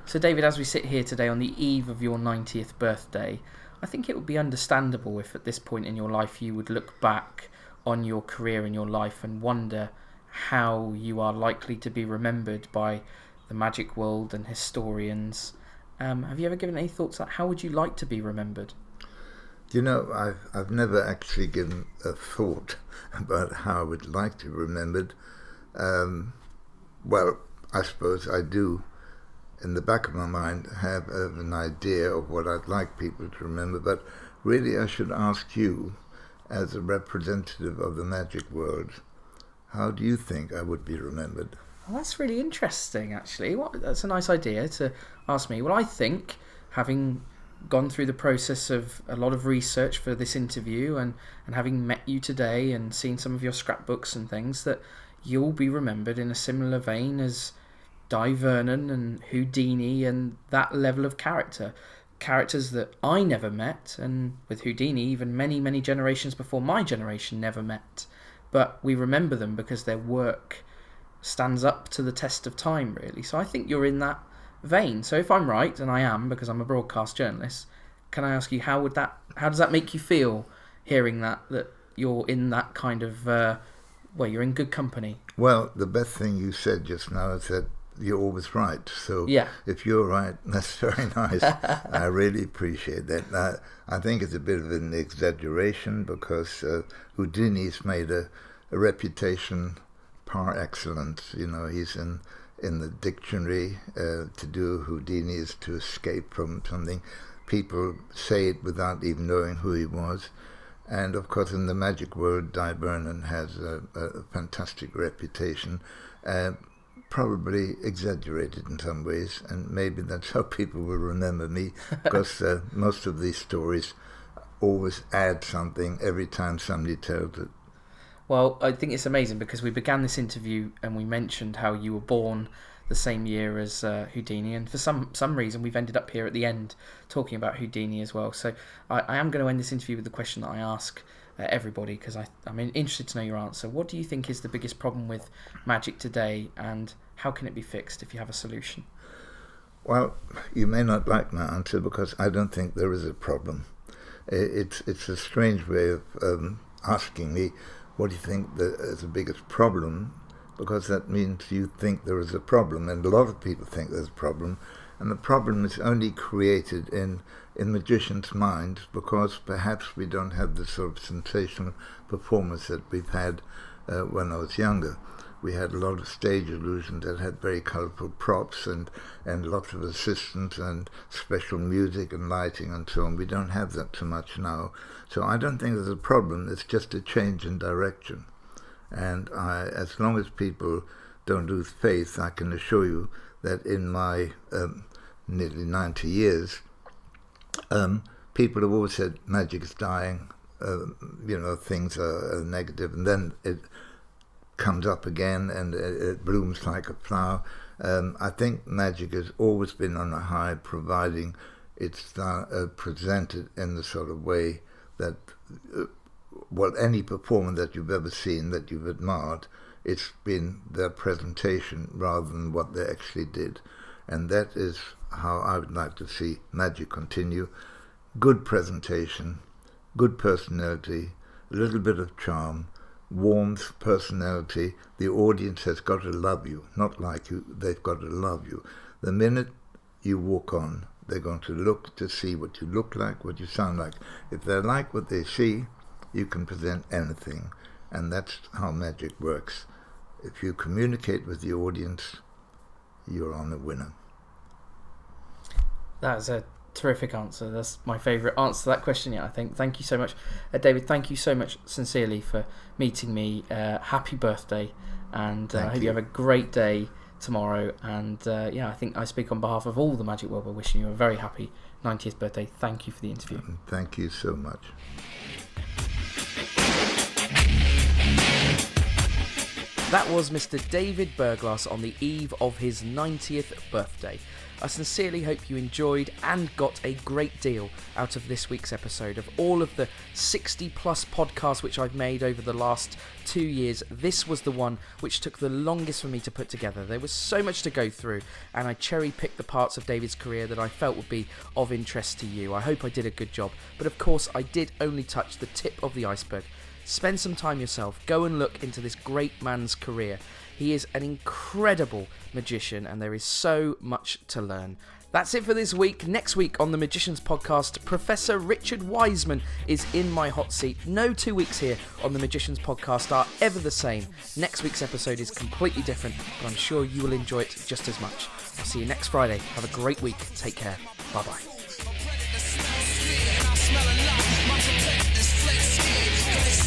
So David, as we sit here today on the eve of your 90th birthday, I think it would be understandable if at this point in your life you would look back on your career and your life and wonder how you are likely to be remembered by the magic world and historians. Have you ever given any thoughts on how would you like to be remembered? You know, I've never actually given a thought about how I would like to be remembered. Well, I suppose I do, in the back of my mind, have an idea of what I'd like people to remember, but really I should ask you, as a representative of the magic world, how do you think I would be remembered? Well, that's really interesting, actually. That's a nice idea to ask me. Well, I think, having gone through the process of a lot of research for this interview and having met you today and seen some of your scrapbooks and things, that you'll be remembered in a similar vein as Di Vernon and Houdini and that level of characters that I never met, and with Houdini even many, many generations before my generation never met, but we remember them because their work stands up to the test of time, really. So I think you're in that vein. So if I'm right, and I am because I'm a broadcast journalist, can I ask you how does that make you feel, hearing that you're in that kind of you're in good company? Well, the best thing you said just now is that you're always right. So yeah. If you're right, that's very nice. I really appreciate that. I think it's a bit of an exaggeration because Houdini's made a reputation par excellence. You know, he's in the dictionary. To do Houdini is to escape from something. People say it without even knowing who he was. And of course, in the magic world, Di Vernon has a fantastic reputation, probably exaggerated in some ways, and maybe that's how people will remember me, because most of these stories always add something every time somebody tells it. Well, I think it's amazing because we began this interview and we mentioned how you were born the same year as Houdini, and for some reason we've ended up here at the end talking about Houdini as well. So I am going to end this interview with the question that I ask everybody, because I'm interested to know your answer. What do you think is the biggest problem with magic today, and how can it be fixed if you have a solution? Well, you may not like my answer because I don't think there is a problem. It's a strange way of asking me, what do you think is the biggest problem? Because that means you think there is a problem, and a lot of people think there's a problem, and the problem is only created in magicians' minds because perhaps we don't have the sort of sensational performance that we've had when I was younger. We had a lot of stage illusions that had very colourful props and lots of assistants and special music and lighting and so on. We don't have that so much now. So I don't think there's a problem, it's just a change in direction. And as long as people don't lose faith, I can assure you that in my nearly 90 years, people have always said magic is dying, things are negative, and then it comes up again and it blooms like a flower. I think magic has always been on a high, providing it's presented in the sort of way that any performer that you've ever seen that you've admired, it's been their presentation rather than what they actually did. And that is how I would like to see magic continue. Good presentation, good personality, a little bit of charm, warmth, personality. The audience has got to love you, not like you, they've got to love you. The minute you walk on, they're going to look to see what you look like, what you sound like. If they like what they see, you can present anything, and that's how magic works. If you communicate with the audience, you're on a winner. That's a Terrific answer. That's my favourite answer to that question yet, I think. Thank you so much. David, thank you so much sincerely for meeting me. Happy birthday, and I hope you have a great day tomorrow. And I think I speak on behalf of all the Magic World by wishing you a very happy 90th birthday. Thank you for the interview. Thank you so much. That was Mr. David Berglas on the eve of his 90th birthday. I sincerely hope you enjoyed and got a great deal out of this week's episode. Of all of the 60 plus podcasts which I've made over the last 2 years, this was the one which took the longest for me to put together. There was so much to go through, and I cherry-picked the parts of David's career that I felt would be of interest to you. I hope I did a good job, but of course I did only touch the tip of the iceberg. Spend some time yourself, go and look into this great man's career. He is an incredible magician, and there is so much to learn. That's it for this week. Next week on the Magicians Podcast, Professor Richard Wiseman is in my hot seat. No 2 weeks here on the Magicians Podcast are ever the same. Next week's episode is completely different, but I'm sure you will enjoy it just as much. I'll see you next Friday. Have a great week. Take care. Bye-bye.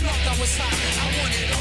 I was hot, I wanted